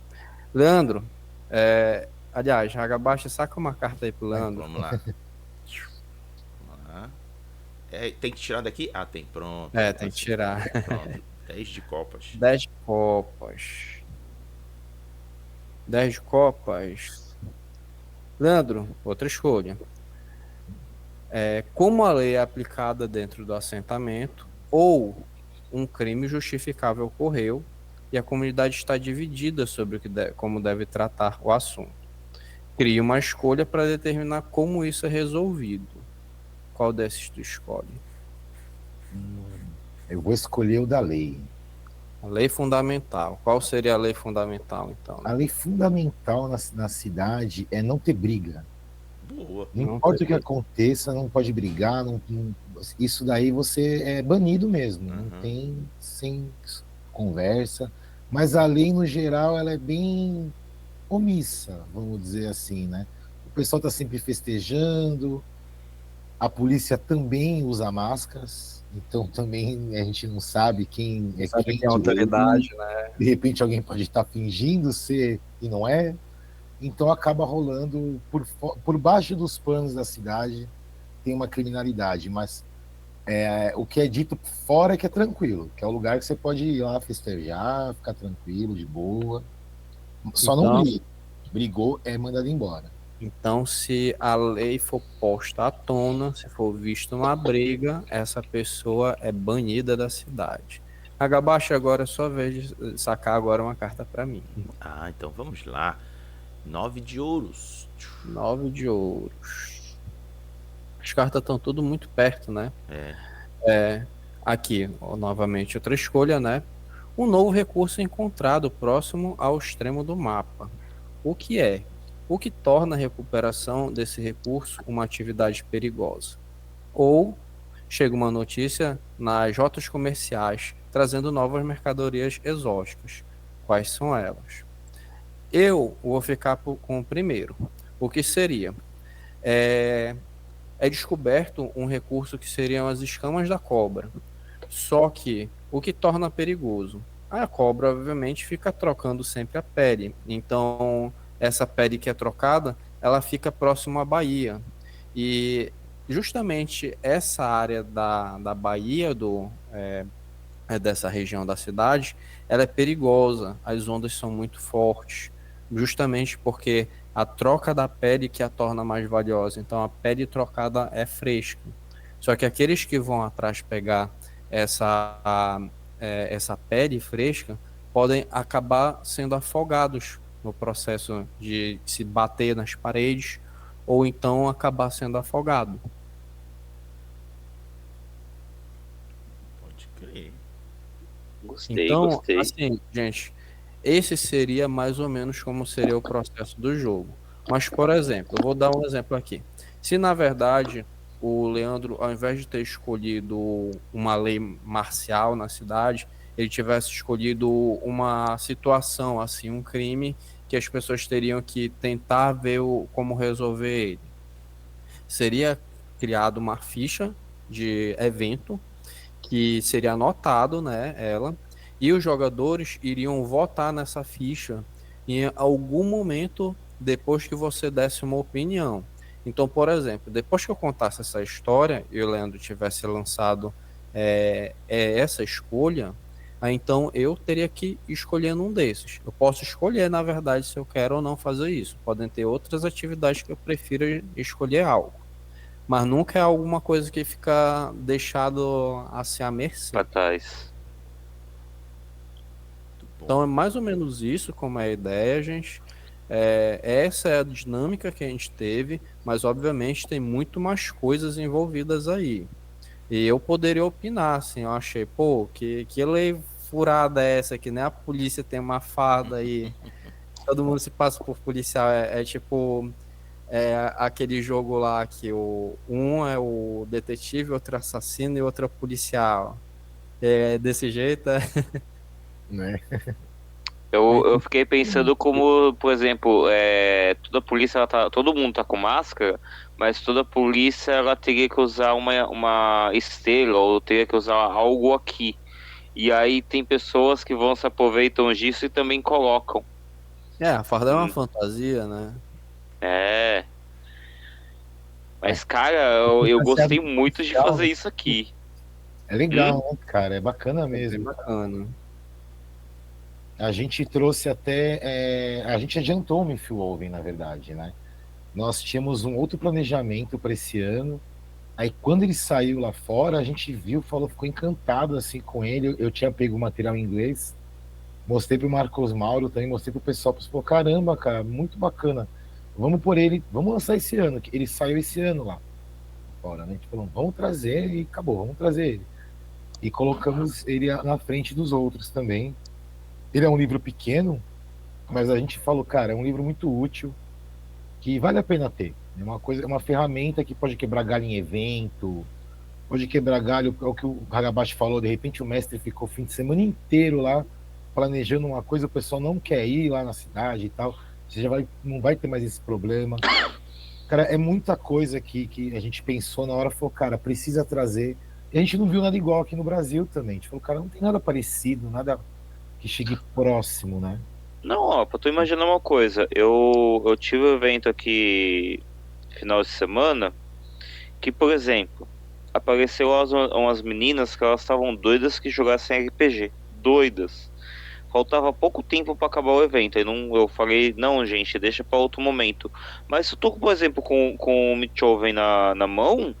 Leandro, aliás, Hagabashi, saca uma carta aí pro Leandro. Vamos lá. Vamos lá. Tem que tirar daqui? Ah, tem. Pronto. Tem que tirar. Pronto. 10 de copas. 10 de copas. 10 de copas. Leandro, outra escolha. Como a lei é aplicada dentro do assentamento ou um crime justificável ocorreu e a comunidade está dividida sobre como deve tratar o assunto. Crie uma escolha para determinar como isso é resolvido. Qual desses tu escolhe? Eu vou escolher o da lei. A lei fundamental. Qual seria a lei fundamental, então? A lei fundamental na cidade é não ter briga. Boa. Não importa o que aconteça, não pode brigar. Isso daí você é banido mesmo. Não tem sem conversa. Mas a lei, no geral, ela é bem omissa, vamos dizer assim, né? O pessoal está sempre festejando. A polícia também usa máscaras. Então também a gente não sabe quem é quem. Quem é a autoridade, né? De repente alguém pode estar fingindo ser e não é. Então acaba rolando por baixo dos panos da cidade tem uma criminalidade, mas o que é dito fora é que é tranquilo, que é o lugar que você pode ir lá festejar, ficar tranquilo, de boa. Só não Então, briga. Brigou, é mandado embora. então, se a lei for posta à tona, se for visto uma briga, essa pessoa é banida da cidade. Agabaixo, agora é sua vez de sacar agora uma carta para mim. Ah, então vamos lá. 9 de ouros. 9 de ouros. As cartas estão tudo muito perto, né? Aqui, ó, novamente, outra escolha, né? Um novo recurso encontrado próximo ao extremo do mapa. O que é? O que torna a recuperação desse recurso uma atividade perigosa? Ou chega uma notícia nas rotas comerciais trazendo novas mercadorias exóticas. Quais são elas? Eu vou ficar com o primeiro. O que seria? É, é descoberto um recurso que seriam as escamas da cobra. Só que o que torna perigoso? A cobra, obviamente, fica trocando sempre a pele. Então, essa pele que é trocada, ela fica próximo à baía. E justamente essa área da baía, dessa região da cidade, ela é perigosa. As ondas são muito fortes, justamente porque a troca da pele que a torna mais valiosa. Então, a pele trocada é fresca. Só que aqueles que vão atrás pegar essa pele fresca podem acabar sendo afogados no processo de se bater nas paredes ou então acabar sendo afogado. Pode crer. Gostei, Então, gostei. assim, gente, esse seria mais ou menos como seria o processo do jogo. Mas, por exemplo, eu vou dar um exemplo aqui. Se na verdade o Leandro, ao invés de ter escolhido uma lei marcial na cidade, ele tivesse escolhido uma situação, assim, um crime que as pessoas teriam que tentar ver como resolver ele. Seria criado uma ficha de evento que seria anotado, né, ela, e os jogadores iriam votar nessa ficha em algum momento depois que você desse uma opinião. Então, por exemplo, depois que eu contasse essa história e o Leandro tivesse lançado essa escolha, aí então eu teria que escolher um desses. Eu posso escolher, na verdade, se eu quero ou não fazer isso. Podem ter outras atividades que eu prefiro escolher algo. Mas nunca é alguma coisa que fica deixado assim à mercê. Pra trás. Muito bom. Então é mais ou menos isso como é a ideia, gente. Essa é a dinâmica que a gente teve, mas obviamente tem muito mais coisas envolvidas aí. E eu poderia opinar, assim, eu achei, pô, que lei furada é essa que nem a polícia tem uma farda aí, todo mundo se passa por policial, tipo aquele jogo lá que um é o detetive, outro assassino e outro é policial. É desse jeito, Né? Eu fiquei pensando como, por exemplo, toda polícia, todo mundo tá com máscara, mas toda polícia ela teria que usar uma estrela ou teria que usar algo aqui. E aí tem pessoas que vão se aproveitam disso e também colocam. a farda é uma fantasia, né? É. Mas, cara, eu gostei muito de fazer isso aqui. É legal, né, cara? É bacana É bem mesmo. bacana. A gente trouxe até. A gente adiantou o Wolven, na verdade, né? Nós tínhamos um outro planejamento para esse ano. Aí, quando ele saiu lá fora, a gente viu, falou, ficou encantado assim com ele. Eu tinha pego o material em inglês, mostrei pro Marcos Mauro, também mostrei pro pessoal, falou, caramba, cara, muito bacana. Vamos por ele, vamos lançar esse ano, que ele saiu esse ano lá fora, né? A gente falou, vamos trazer e acabou, vamos trazer ele. E colocamos ele na frente dos outros também. Ele é um livro pequeno, mas a gente falou, cara, é um livro muito útil, que vale a pena ter. É uma coisa, é uma ferramenta que pode quebrar galho em evento, pode quebrar galho, é o que o Hagabashi falou, de repente o mestre ficou o fim de semana inteiro lá planejando uma coisa, o pessoal não quer ir lá na cidade e tal, você já não vai ter mais esse problema. Cara, é muita coisa que a gente pensou na hora, falou, cara, precisa trazer. E a gente não viu nada igual aqui no Brasil também. A gente falou, cara, não tem nada parecido, nada que chegue próximo, né? Não, ó, pra tu imaginar uma coisa, eu tive um evento aqui final de semana que, por exemplo, apareceu umas meninas que elas estavam doidas que jogassem RPG. Doidas. Faltava pouco tempo para acabar o evento. Aí eu falei, não, gente, deixa para outro momento. Mas se eu tô, por exemplo, com o Mitchoven na mão,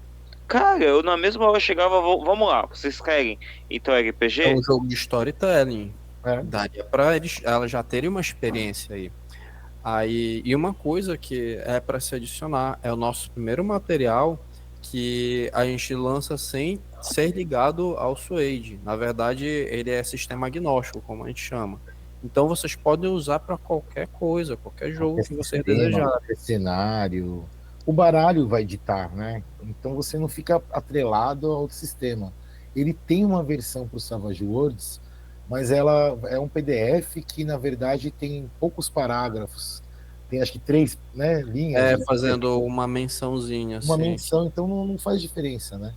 cara, eu na mesma hora chegava, vamos lá, vocês querem? Então É RPG? um jogo de storytelling. É. Daria pra ela já terem uma experiência aí. E uma coisa que é para se adicionar é o nosso primeiro material que a gente lança sem ser ligado ao Suede. Na verdade, ele é sistema agnóstico, como a gente chama. Então vocês podem usar para qualquer coisa, qualquer jogo que vocês desejarem. Qualquer cenário. O baralho vai ditar, né? Então você não fica atrelado ao sistema. Ele tem uma versão para o Savage Worlds, mas ela é um PDF que, na verdade, tem poucos parágrafos. Tem acho que 3, né, linhas. Fazendo uma mençãozinha, Uma assim. menção, então não faz diferença, né?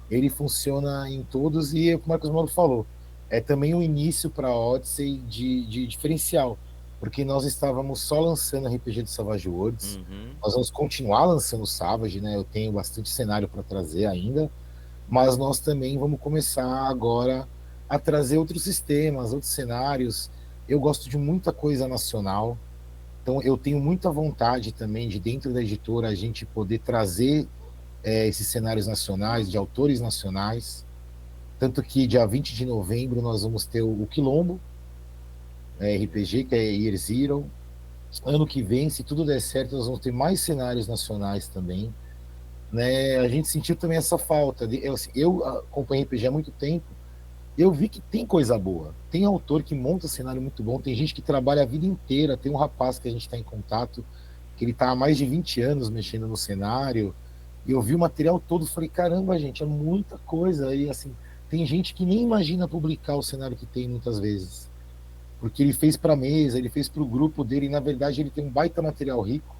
Ele funciona em todos e, como o Marcos Moro falou, é também o início para a Odyssey de diferencial, porque nós estávamos só lançando RPG de Savage Worlds, nós vamos continuar lançando Savage, né? Eu tenho bastante cenário para trazer ainda, mas nós também vamos começar agora a trazer outros sistemas, outros cenários. Eu gosto de muita coisa nacional, então eu tenho muita vontade também de, dentro da editora, a gente poder trazer esses cenários nacionais, de autores nacionais. Tanto que dia 20 de novembro nós vamos ter o Quilombo RPG, que é Year Zero. Ano que vem, se tudo der certo, nós vamos ter mais cenários nacionais também. Né? A gente sentiu também essa falta. Eu acompanho RPG há muito tempo, eu vi que tem coisa boa. Tem autor que monta cenário muito bom, tem gente que trabalha a vida inteira. Tem um rapaz que a gente está em contato, que ele está há mais de 20 anos mexendo no cenário. E eu vi o material todo, falei, caramba, gente, é muita coisa. E assim, tem gente que nem imagina publicar o cenário que tem muitas vezes. Porque ele fez para a mesa, ele fez para o grupo dele, e na verdade ele tem um baita material rico.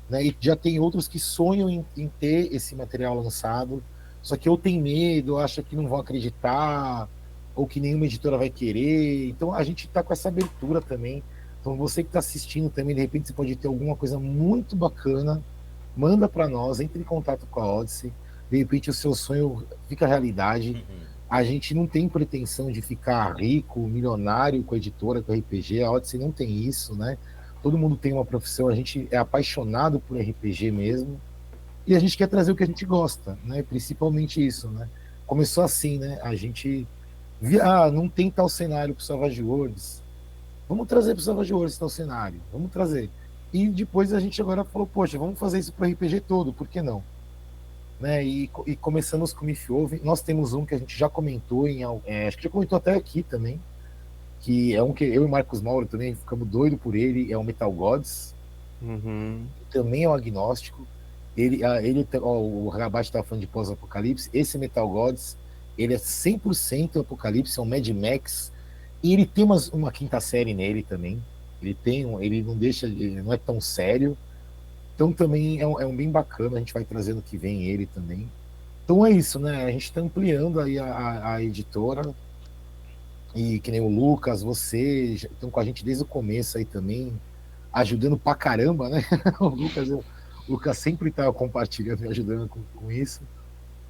Né? E já tem outros que sonham em ter esse material lançado, só que ou tem medo, acha que não vão acreditar, ou que nenhuma editora vai querer. Então a gente está com essa abertura também. Então você que está assistindo também, de repente você pode ter alguma coisa muito bacana, manda para nós, entre em contato com a Odyssey, de repente o seu sonho fica realidade. A gente não tem pretensão de ficar rico, milionário com a editora, com a RPG, a Odyssey não tem isso, né? Todo mundo tem uma profissão, a gente é apaixonado por RPG mesmo, e a gente quer trazer o que a gente gosta, né? Principalmente isso, né? Começou assim, né? A gente não tem tal cenário para o Savage Worlds, vamos trazer para o Savage Worlds tal cenário, vamos trazer. E depois a gente agora falou, poxa, vamos fazer isso para o RPG todo, por que não? Né? E começamos com o Mifioven. Nós temos um que a gente já comentou, acho que já comentou até aqui também, que é um que eu e o Marcos Mauro também ficamos doidos por ele, é o Metal Gods. Também é um agnóstico. O Rabat estava falando de pós-apocalipse. Esse Metal Gods, ele é 100% apocalipse, é um Mad Max, e ele tem uma quinta série nele também. Ele não deixa, ele não é tão sério. Então também é um bem bacana, a gente vai trazendo que vem ele também. Então é isso, né? A gente está ampliando aí a editora, e que nem o Lucas, você estão com a gente desde o começo aí também, ajudando pra caramba, né? O Lucas sempre tá compartilhando e ajudando com isso.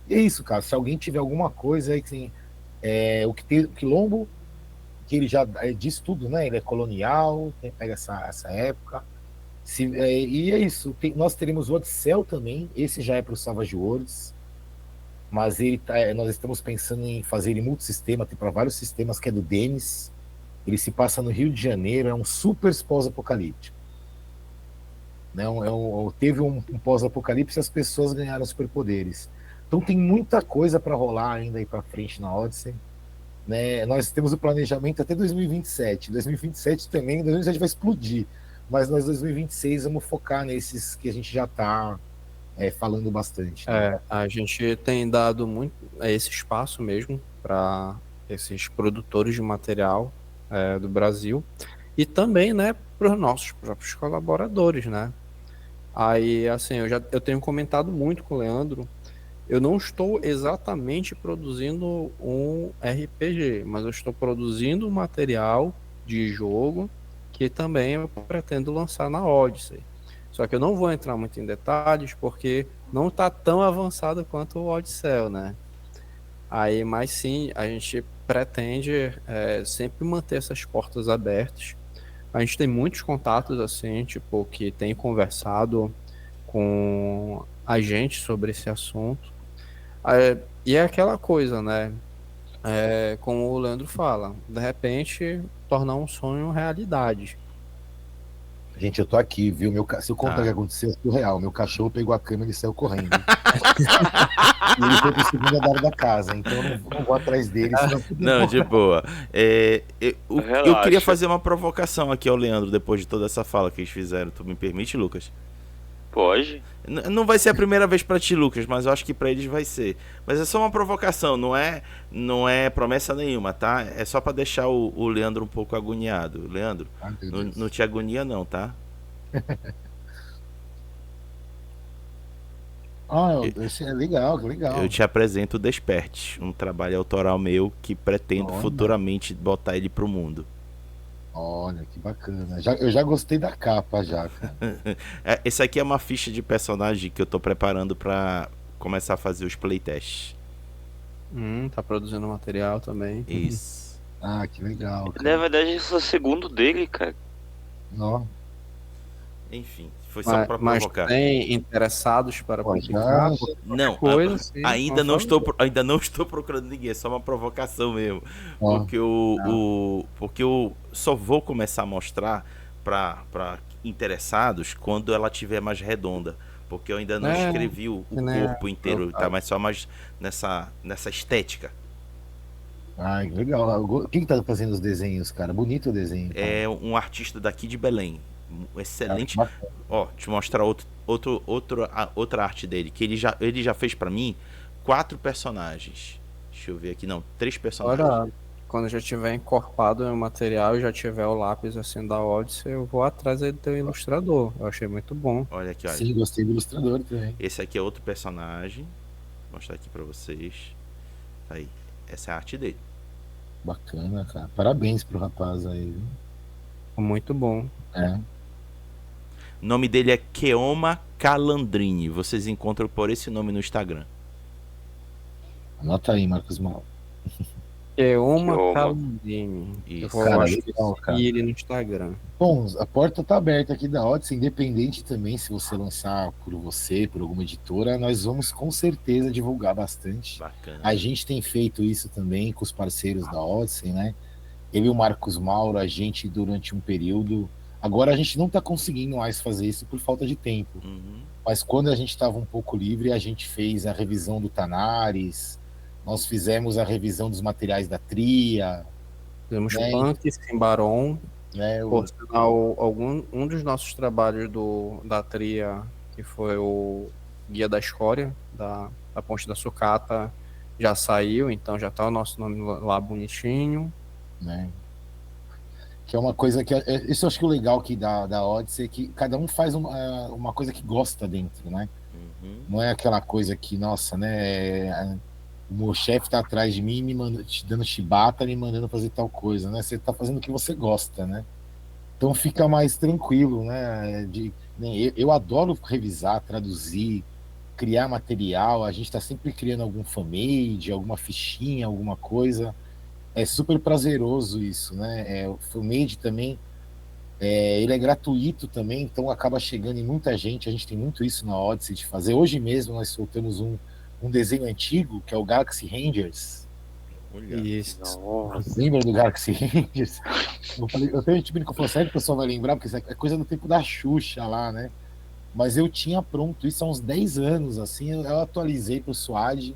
E é isso, cara. Se alguém tiver alguma coisa aí, assim, o Quilombo, que ele já diz tudo, né? Ele é colonial, pega essa época. E é isso. Nós teremos o Odisseu também. Esse já é para o Savage Worlds. Mas nós estamos pensando em fazer ele multisistema, tem para vários sistemas, que é do Denis. Ele se passa no Rio de Janeiro, é um super pós-apocalíptico. Né? Teve um pós-apocalipse e as pessoas ganharam superpoderes. Então tem muita coisa para rolar ainda aí para frente na Odyssey. Né? Nós temos o planejamento até 2027. 2027 também, 2027 vai explodir. Mas nós, 2026, vamos focar nesses que a gente já está falando bastante. Né? A gente tem dado muito esse espaço mesmo para esses produtores de material do Brasil e também, né, para os nossos próprios colaboradores, né? Aí, assim, eu tenho comentado muito com o Leandro. Eu não estou exatamente produzindo um RPG, mas eu estou produzindo um material de jogo que também eu pretendo lançar na Odyssey. Só que eu não vou entrar muito em detalhes, porque não tá tão avançado quanto o Odisseu, né? Aí, mas sim, a gente pretende sempre manter essas portas abertas. A gente tem muitos contatos, assim, tipo, que tem conversado com a gente sobre esse assunto. E é aquela coisa, né? Como o Leandro fala, de repente tornar um sonho realidade. Gente, eu tô aqui, viu? Se eu contar o que Ah. aconteceu, é surreal. Meu cachorro pegou a câmera e saiu correndo. E ele foi pro segundo andar da casa, então eu não vou atrás dele, senão Não, de boa. Eu queria Relaxa. fazer uma provocação aqui ao Leandro depois de toda essa fala que eles fizeram. Tu me permite, Lucas? Pode. Não vai ser a primeira vez pra ti, Lucas, mas eu acho que pra eles vai ser. Mas é só uma provocação, não é promessa nenhuma, tá? É só pra deixar o Leandro um pouco agoniado. Leandro, Ai, meu não, Deus. não te agonia não, tá? Esse é legal, que Eu legal. te apresento o Desperte, um trabalho autoral meu que pretendo Olha, futuramente botar ele pro mundo. olha, que bacana. Eu já gostei da capa, já, cara. Esse aqui é uma ficha de personagem que eu tô preparando pra começar a fazer os playtests. Tá produzindo material também. Isso. Ah, que legal, Na cara. verdade, esse é o segundo dele, cara. Ó, Enfim, foi só pra Mas provocar. tem interessados para Pô, publicar? já- Qualquer Não, coisa, sim, ainda por não estou, favor. ainda não estou procurando ninguém, é só uma provocação mesmo. ó, Porque eu só vou começar a mostrar para interessados quando ela tiver mais redonda. Porque eu ainda não É, escrevi o que nem corpo inteiro, tá? caso. Mas só mais nessa estética. Ai, que legal. Quem que tá fazendo os desenhos, cara? Bonito o desenho, cara. É um artista daqui de Belém. Um Cara, que excelente. bacana. Ó, te mostrar outra arte dele. Que ele já fez pra mim 4 personagens. Deixa eu ver aqui, não, 3 personagens. Olha, quando já tiver encorpado o material e já tiver o lápis assim da Odyssey, eu vou atrás aí do teu ilustrador. Eu achei muito bom. Olha aqui, olha. Sim, gostei do ilustrador também. Esse aqui é outro personagem. Vou mostrar aqui pra vocês. Aí, essa é a arte dele. Bacana, cara. Parabéns pro rapaz aí, viu? Muito bom. É. O nome dele é Keoma Calandrini. Vocês encontram por esse nome no Instagram. Anota aí, Marcos Mal. Keoma Keoma. Calandrini. Eu Isso. vou Cara, acho que legal, cara. seguir ele no Instagram. Bom, a porta tá aberta aqui da Odyssey, independente também se você lançar por você, por alguma editora, nós vamos com certeza divulgar bastante. Bacana. A gente tem feito isso também com os parceiros da Odyssey, né? Eu e o Marcos Mauro, a gente durante um período. Agora a gente não está conseguindo mais fazer isso por falta de tempo. Uhum. Mas quando a gente estava um pouco livre, a gente fez a revisão do Tanares, nós fizemos a revisão dos materiais da Tria, Temos né? Punk, Simbaron. né? Por sinal, um dos nossos trabalhos da Tria, que foi o Guia da Escória, da Ponte da Sucata, já saiu, então já tá o nosso nome lá bonitinho. Né? Que é uma coisa que. Isso eu acho que o legal aqui da Odyssey é que cada um faz uma coisa que gosta dentro, né? Uhum. Não é aquela coisa que, nossa, né? O meu chefe tá atrás de mim, te dando chibata, me mandando fazer tal coisa, né? Você tá fazendo o que você gosta, né? Então fica mais tranquilo, né? Eu adoro revisar, traduzir, criar material. A gente está sempre criando algum fanmade, alguma fichinha, alguma coisa. É super prazeroso isso, né? O fanmade também, ele é gratuito também, então acaba chegando em muita gente. A gente tem muito isso na Odyssey de fazer. Hoje mesmo nós soltamos um desenho antigo, que é o Galaxy Rangers. Olha. Isso. Nossa. Lembra do Galaxy Rangers? Eu tenho tipo que eu falei, sério que o pessoal vai lembrar, porque isso é coisa do tempo da Xuxa lá, né? Mas eu tinha pronto isso há uns 10 anos, assim, eu atualizei para o SWAD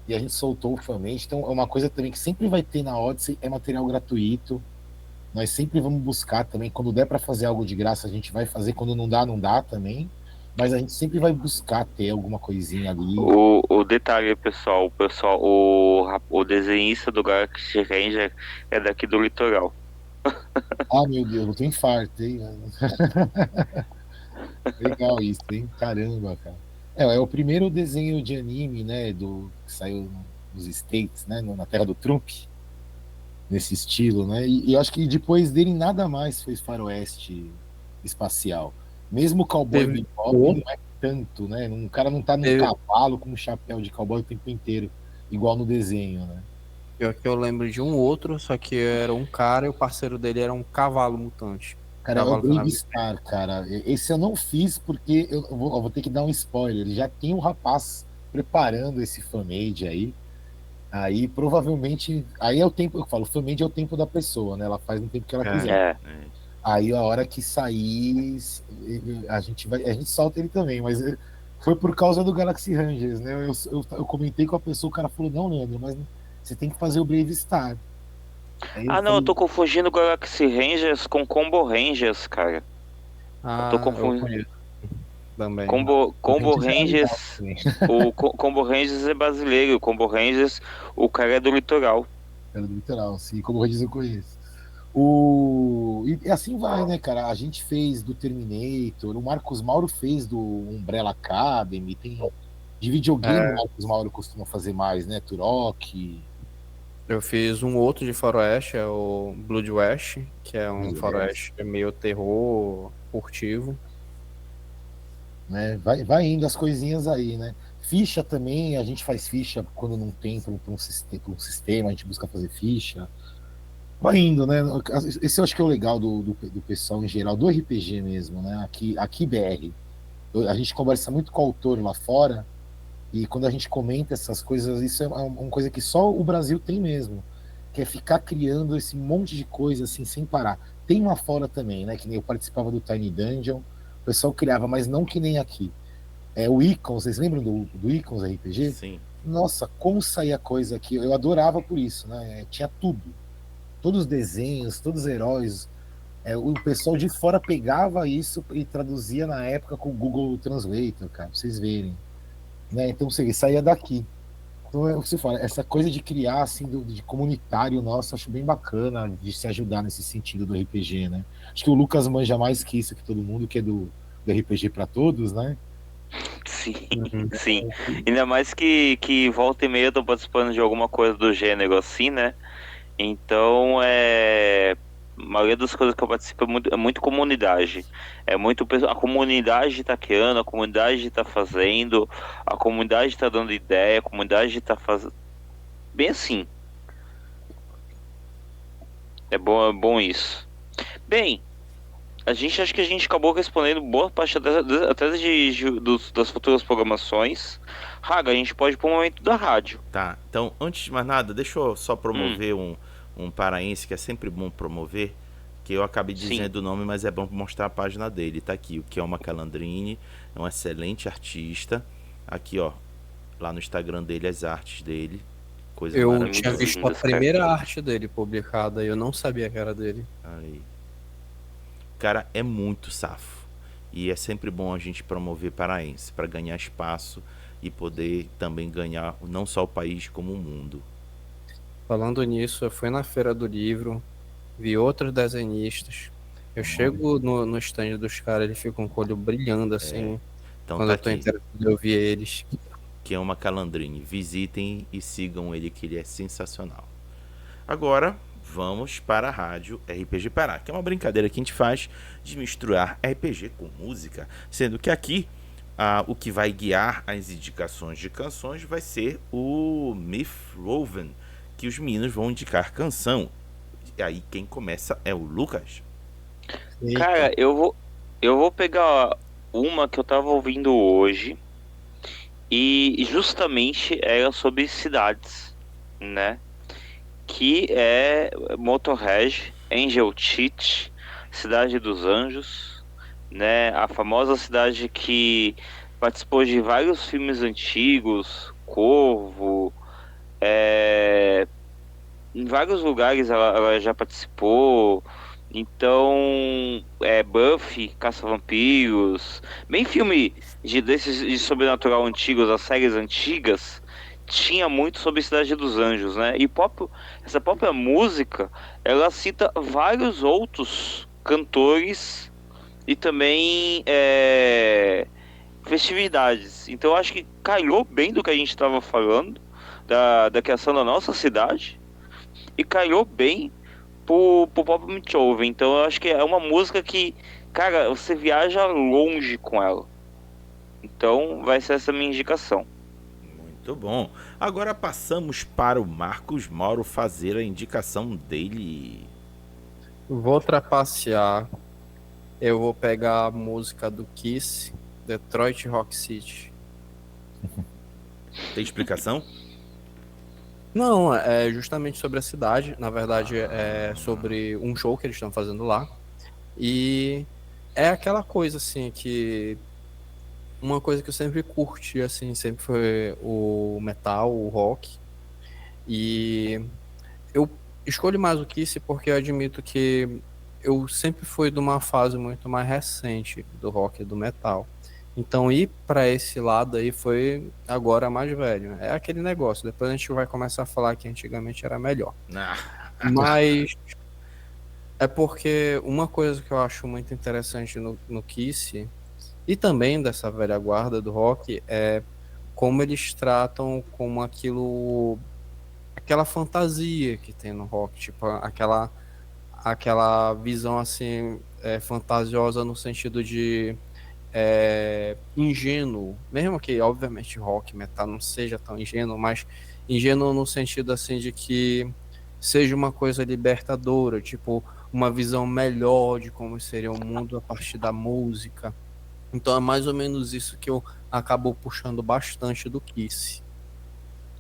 e a gente soltou o fanmade. Então é uma coisa também que sempre vai ter na Odyssey, é material gratuito. Nós sempre vamos buscar também, quando der para fazer algo de graça, a gente vai fazer, quando não dá, não dá também. Mas a gente sempre vai buscar ter alguma coisinha ali. O detalhe, pessoal, o desenhista do Galaxy Ranger é daqui do litoral. Ah, meu Deus, eu tô infarto, hein? Legal isso, hein? Caramba, cara. É o primeiro desenho de anime, né, que saiu nos States, né, na terra do Trump, nesse estilo, né? E eu acho que depois dele nada mais foi faroeste espacial. Mesmo o Cowboy Teve Bebop não é tanto, né? O cara não tá num Eu- cavalo com um chapéu de cowboy o tempo inteiro, igual no desenho, né? Pior que eu lembro de um outro, só que era um cara e o parceiro dele era um cavalo mutante. Cara, é o Cavalo Brave Fenamental. Star, cara. Esse eu não fiz porque eu vou ter que dar um spoiler. Ele já tem um rapaz preparando esse fanmade aí. Aí provavelmente. Aí é o tempo, eu falo, fanmade é o tempo da pessoa, né? Ela faz no tempo que ela quiser. É. É. Aí a hora que sair, a gente solta ele também, mas foi por causa do Galaxy Rangers, né? Eu comentei com a pessoa, o cara falou, não, Leandro, mas você tem que fazer o Brave Star. Aí eu Ah, não, eu falei, tô confundindo Galaxy Rangers com Combo Rangers, cara. Eu tô Ah, eu confundindo. conheço também. Combo Rangers era legal Rangers. também. Combo Rangers é brasileiro. O Combo Rangers, o cara é do litoral. Era do literal, assim, como diz, eu conheço. E assim vai, né, cara? A gente fez do Terminator, o Marcos Mauro fez do Umbrella Academy, tem de videogame o É, Marcos Mauro costuma fazer mais, né? Turok, eu fiz um outro de faroeste, é o Blood West, que é um faroeste meio terror furtivo. né? Vai indo as coisinhas aí, né? Ficha também, a gente faz ficha quando não tem para um sistema, a gente busca fazer ficha. Vai indo, né? Esse eu acho que é o legal do pessoal em geral, do RPG mesmo, né? Aqui BR. A gente conversa muito com o autor lá fora, e quando a gente comenta essas coisas, isso é uma coisa que só o Brasil tem mesmo, que é ficar criando esse monte de coisa assim, sem parar. Tem lá fora também, né? Que nem eu participava do Tiny Dungeon, o pessoal criava, mas não que nem aqui. O Icons, vocês lembram do Icons RPG? Sim. Nossa, como saía coisa aqui, eu adorava por isso, né? Tinha tudo. Todos os desenhos, todos os heróis. O pessoal de fora pegava isso e traduzia na época com o Google Translator, cara, pra vocês verem. Né? Então você saía daqui. Então é o que você fala, essa coisa de criar assim de comunitário nosso, acho bem bacana de se ajudar nesse sentido do RPG, né? Acho que o Lucas manja mais que isso que todo mundo, que é do RPG para todos, né? Sim, Uhum. sim. Ainda mais que volta e meia eu tô participando de alguma coisa do gênero assim, né? Então, a maioria das coisas que eu participo é muito comunidade. É muito a comunidade tá criando, a comunidade tá fazendo, a comunidade tá dando ideia, a comunidade tá fazendo. Bem assim. É bom isso. Bem, acho que a gente acabou respondendo boa parte até das futuras programações. Raga, a gente pode ir pro momento da rádio. Tá, então antes de mais nada, deixa eu só promover um paraense que é sempre bom promover, que eu acabei Sim. dizendo o nome, mas é bom mostrar a página dele. Tá aqui, o Kielma Calandrini, é um excelente artista. Aqui, ó, lá no Instagram dele, as artes dele. Coisa Eu maravilhosa. tinha visto a lindas, cara. primeira arte dele publicada e eu não sabia que era dele. Aí. O cara é muito safo. E é sempre bom a gente promover paraense para ganhar espaço e poder também ganhar não só o país como o mundo. Falando nisso, eu fui na Feira do Livro, vi outros desenhistas. Eu chego no stand dos caras, eles ficam com o olho brilhando assim. Então Quando tá eu tô aqui, interessado, eu vi eles. Kielma Calandrini. Visitem e sigam ele, que ele é sensacional. Agora vamos para a rádio RPG Pará, que é uma brincadeira que a gente faz de misturar RPG com música, sendo que aqui o que vai guiar as indicações de canções vai ser o Myth Roven, que os meninos vão indicar canção. E aí quem começa é o Lucas. Cara, eu vou pegar uma que eu tava ouvindo hoje e justamente era sobre cidades, né? Que é Motorhead, Angel Cheat, Cidade dos Anjos, né? A famosa cidade que participou de vários filmes antigos, Corvo, em vários lugares ela já participou. Então, Buffy, Caça-Vampiros, bem filme desses de sobrenatural antigos, as séries antigas, tinha muito sobre Cidade dos Anjos, né? E essa própria música, ela cita vários outros cantores e também festividades. Então, eu acho que calhou bem do que a gente estava falando, da criação da nossa cidade, e calhou bem pro próprio Beethoven. Então eu acho que é uma música que, cara, você viaja longe com ela. Então vai ser essa minha indicação. Muito bom. Agora passamos para o Marcos Mauro fazer a indicação dele. Vou trapacear. Eu vou pegar a música do Kiss, Detroit Rock City. Tem explicação? Não, é justamente sobre a cidade. Na verdade, é sobre um show que eles estão fazendo lá. E é aquela coisa, assim, que... Uma coisa que eu sempre curti, assim, sempre foi o metal, o rock. E eu escolho mais o Kiss porque eu admito que eu sempre fui de uma fase muito mais recente do rock e do metal. Então ir para esse lado aí foi agora mais velho. É aquele negócio, depois a gente vai começar a falar que antigamente era melhor. Ah, Mas é porque uma coisa que eu acho muito interessante no Kiss e também dessa velha guarda do rock é como eles tratam como aquela fantasia que tem no rock, tipo aquela visão assim fantasiosa no sentido de ingênuo, mesmo que obviamente rock, metal não seja tão ingênuo, mas ingênuo no sentido assim de que seja uma coisa libertadora, tipo uma visão melhor de como seria o mundo a partir da música. Então é mais ou menos isso que eu acabo puxando bastante do Kiss.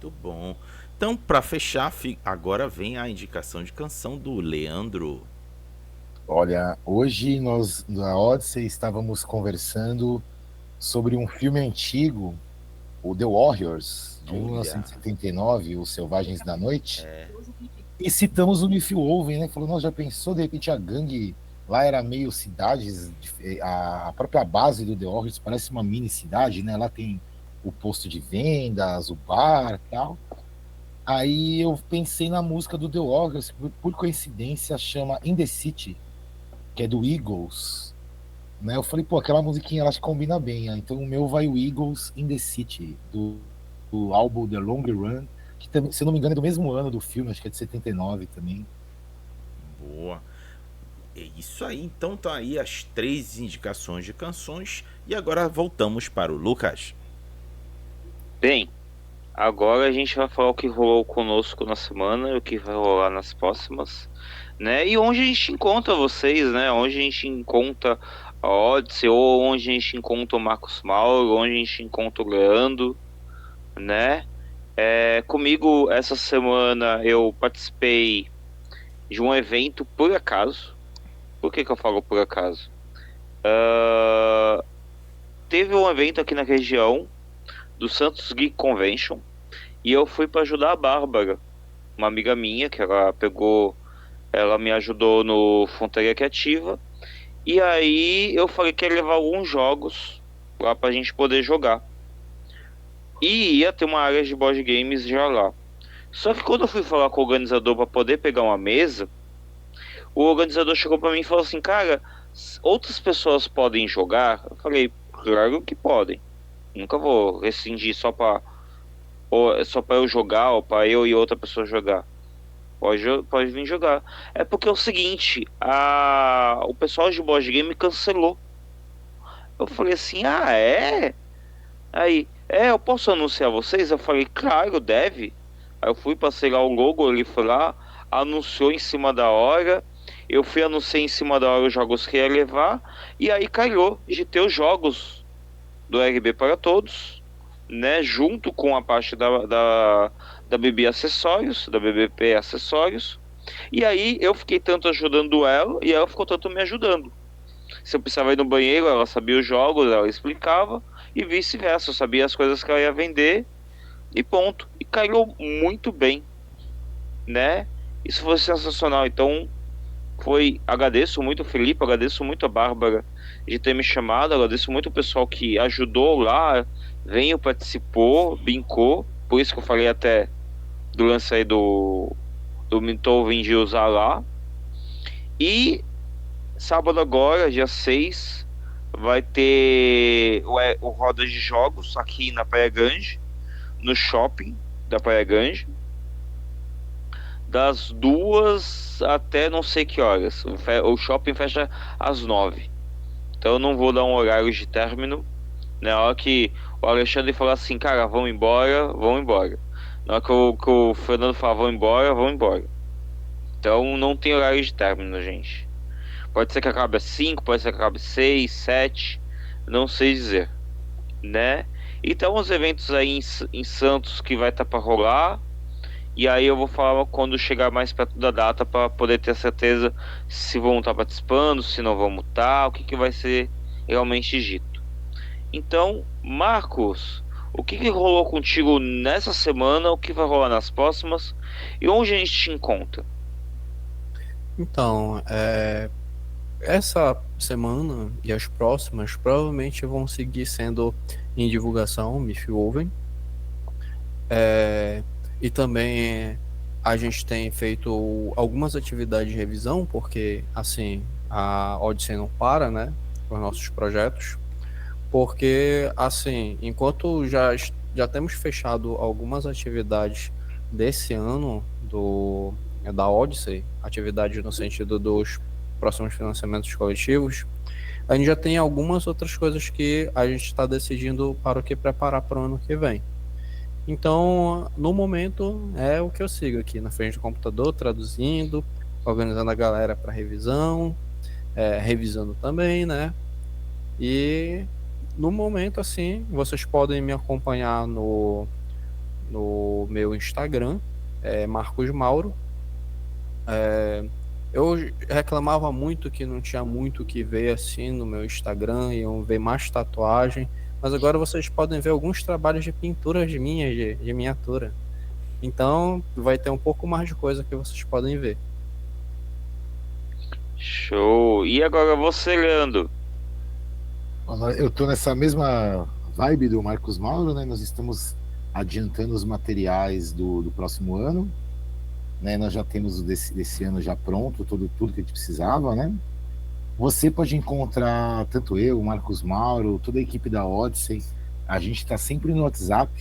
muito bom. Então, para fechar, agora vem a indicação de canção do Leandro. Olha, hoje nós, na Odyssey, estávamos conversando sobre um filme antigo, o The Warriors, de Olha. 1979, Os Selvagens da Noite. É. E citamos o Niflwoven, né? Falou, nós já pensou, de repente a gangue lá era meio cidades, a própria base do The Warriors parece uma mini cidade, né? Lá tem o posto de vendas, o bar e tal. Aí eu pensei na música do The Warriors, que por coincidência chama In The City, que é do Eagles, né? Eu falei, pô, aquela musiquinha ela acho que combina bem, né? Então o meu vai o Eagles In The City, do álbum The Long Run, que também, se eu não me engano é do mesmo ano do filme, acho que é de 79 também. Boa. É isso aí, então tá aí as 3 indicações de canções e agora voltamos para o Lucas. Bem, agora a gente vai falar o que rolou conosco na semana e o que vai rolar nas próximas, né? E onde a gente encontra vocês, né? Onde a gente encontra a Odyssey, ou onde a gente encontra o Marcos Mauro, onde a gente encontra o Leandro, né? Comigo essa semana eu participei de um evento por acaso. Por que eu falo por acaso? Teve um evento aqui na região do Santos Geek Convention e eu fui para ajudar a Bárbara, uma amiga minha que ela me ajudou no Fronteira Criativa, e aí eu falei que ia levar alguns jogos lá pra gente poder jogar. E ia ter uma área de board games já lá. Só que quando eu fui falar com o organizador para poder pegar uma mesa, o organizador chegou para mim e falou assim, cara, outras pessoas podem jogar? Eu falei, claro que podem. Nunca vou rescindir só para eu jogar ou para eu e outra pessoa jogar. Pode vir jogar. É porque é o seguinte, o pessoal de board game cancelou. Eu falei assim, é? Aí, eu posso anunciar vocês? Eu falei, claro, deve. Aí eu fui, passei lá o logo, ele foi lá, anunciou em cima da hora. Eu fui anunciar em cima da hora os jogos que ia levar. E aí calhou de ter os jogos do RB para todos, né? Junto com a parte da BB Acessórios, da BBP Acessórios. E aí eu fiquei tanto ajudando ela e ela ficou tanto me ajudando. Se eu precisava ir no banheiro, ela sabia os jogos, ela explicava, e vice-versa, eu sabia as coisas que ela ia vender, e ponto. E caiu muito bem, né? Isso foi sensacional. Então, agradeço muito o Felipe, agradeço muito a Bárbara de ter me chamado, agradeço muito o pessoal que ajudou lá, veio, participou, brincou, por isso que eu falei até do lance aí do Mintoven de usar lá. E sábado agora, dia 6, vai ter o Roda de Jogos aqui na Praia Grande, no shopping da Praia Grande, das 2 até não sei que horas. O shopping fecha às 9. Então eu não vou dar um horário de término, Na hora que o Alexandre falou assim, cara, vamos embora, vamos embora. Na hora que o Fernando falar, vamos embora, vamos embora. Então não tem horário de término, gente. Pode ser que acabe às 5, pode ser que acabe às 6, 7, não sei dizer, né? Então os eventos aí em Santos que vai estar para rolar. E aí eu vou falar quando chegar mais perto da data para poder ter certeza se vão estar participando, se não vão estar, o que que vai ser realmente dito. Então, Marcos, o que que rolou contigo nessa semana, o que vai rolar nas próximas e onde a gente te encontra? Então, essa semana e as próximas provavelmente vão seguir sendo em divulgação, Mifwoven. E também a gente tem feito algumas atividades de revisão, porque assim, a Odyssey não para, né, com os nossos projetos, porque assim, enquanto já temos fechado algumas atividades desse ano da Odyssey, atividades no sentido dos próximos financiamentos coletivos, a gente já tem algumas outras coisas que a gente está decidindo para o que preparar para o ano que vem. Então, no momento, é o que eu sigo aqui na frente do computador, traduzindo, organizando a galera para revisão, revisando também, né? E no momento, assim, vocês podem me acompanhar no meu Instagram, Marcos Mauro. Eu reclamava muito que não tinha muito o que ver assim no meu Instagram, iam ver mais tatuagem, mas agora vocês podem ver alguns trabalhos de pinturas minhas, de miniatura. Então vai ter um pouco mais de coisa que vocês podem ver. Show! E agora você, Leandro? Eu tô nessa mesma vibe do Marcos Mauro, né? Nós estamos adiantando os materiais do próximo ano, né? Nós já temos o desse ano já pronto, tudo que a gente precisava, né? Você pode encontrar tanto eu, o Marcos Mauro, toda a equipe da Odyssey. A gente está sempre no WhatsApp,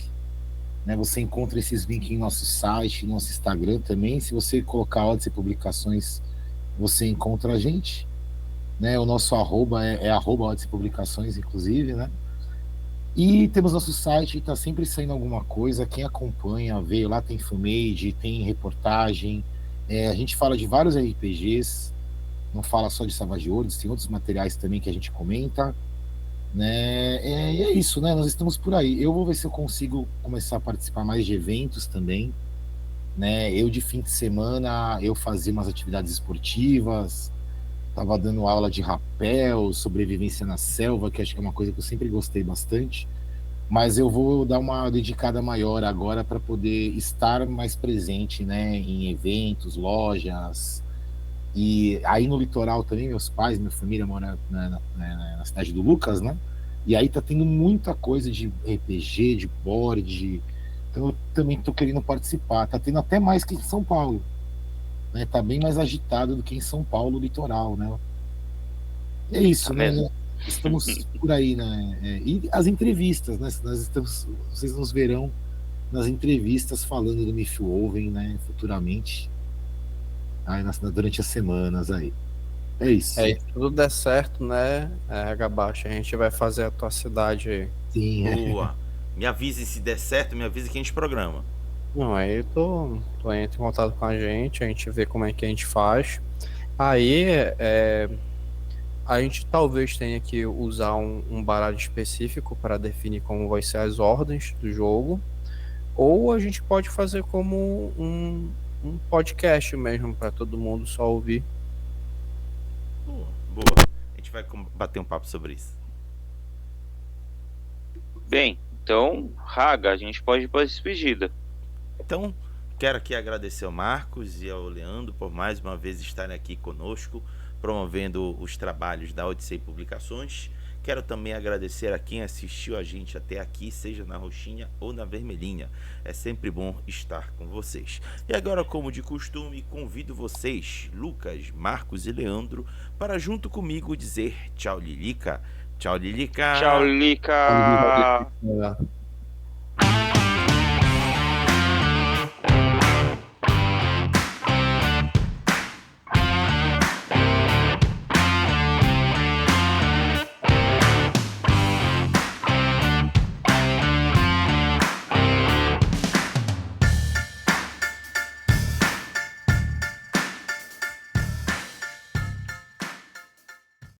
né? Você encontra esses links em nosso site, nosso Instagram também. Se você colocar Odyssey Publicações, você encontra a gente, né? O nosso arroba é arroba Odyssey Publicações, inclusive, né? E temos nosso site, está sempre saindo alguma coisa. Quem acompanha, vê, lá tem fanmade, tem reportagem. A gente fala de vários RPGs, não fala só de Savage Worlds, tem outros materiais também que a gente comenta, né? E é isso, né? Nós estamos por aí. Eu vou ver se eu consigo começar a participar mais de eventos também, né? Eu de fim de semana eu fazia umas atividades esportivas, tava dando aula de rapel, sobrevivência na selva, que acho que é uma coisa que eu sempre gostei bastante. Mas eu vou dar uma dedicada maior agora para poder estar mais presente, né, em eventos, lojas. E aí no litoral também, meus pais, minha família mora na cidade do Lucas, né? E aí tá tendo muita coisa de RPG, de board. Então eu também tô querendo participar. Tá tendo até mais que em São Paulo, né? Tá bem mais agitado do que em São Paulo, litoral, né? E é isso, Tá né? mesmo? Estamos por aí, né? E as entrevistas, né? Vocês nos verão nas entrevistas falando do Mifwoven, né? Futuramente, aí durante as semanas aí. É isso. E se tudo der certo, né, Gabacha, a gente vai fazer a tua cidade. Sim, Boa. Me avise se der certo, me avise que a gente programa. Não, aí tu entra em contato com a gente vê como é que a gente faz. Aí a gente talvez tenha que usar um baralho específico para definir como vai ser as ordens do jogo, ou a gente pode fazer como um podcast mesmo para todo mundo só ouvir. Boa, boa. A gente vai bater um papo sobre isso. Bem, então, Raga, a gente pode ir para a despedida. Então, quero aqui agradecer ao Marcos e ao Leandro por mais uma vez estarem aqui conosco, promovendo os trabalhos da Odyssey Publicações. Quero também agradecer a quem assistiu a gente até aqui, seja na roxinha ou na vermelhinha. É sempre bom estar com vocês. E agora, como de costume, convido vocês, Lucas, Marcos e Leandro, para junto comigo dizer tchau, Lilica. Tchau, Lilica. Tchau, Lica! É.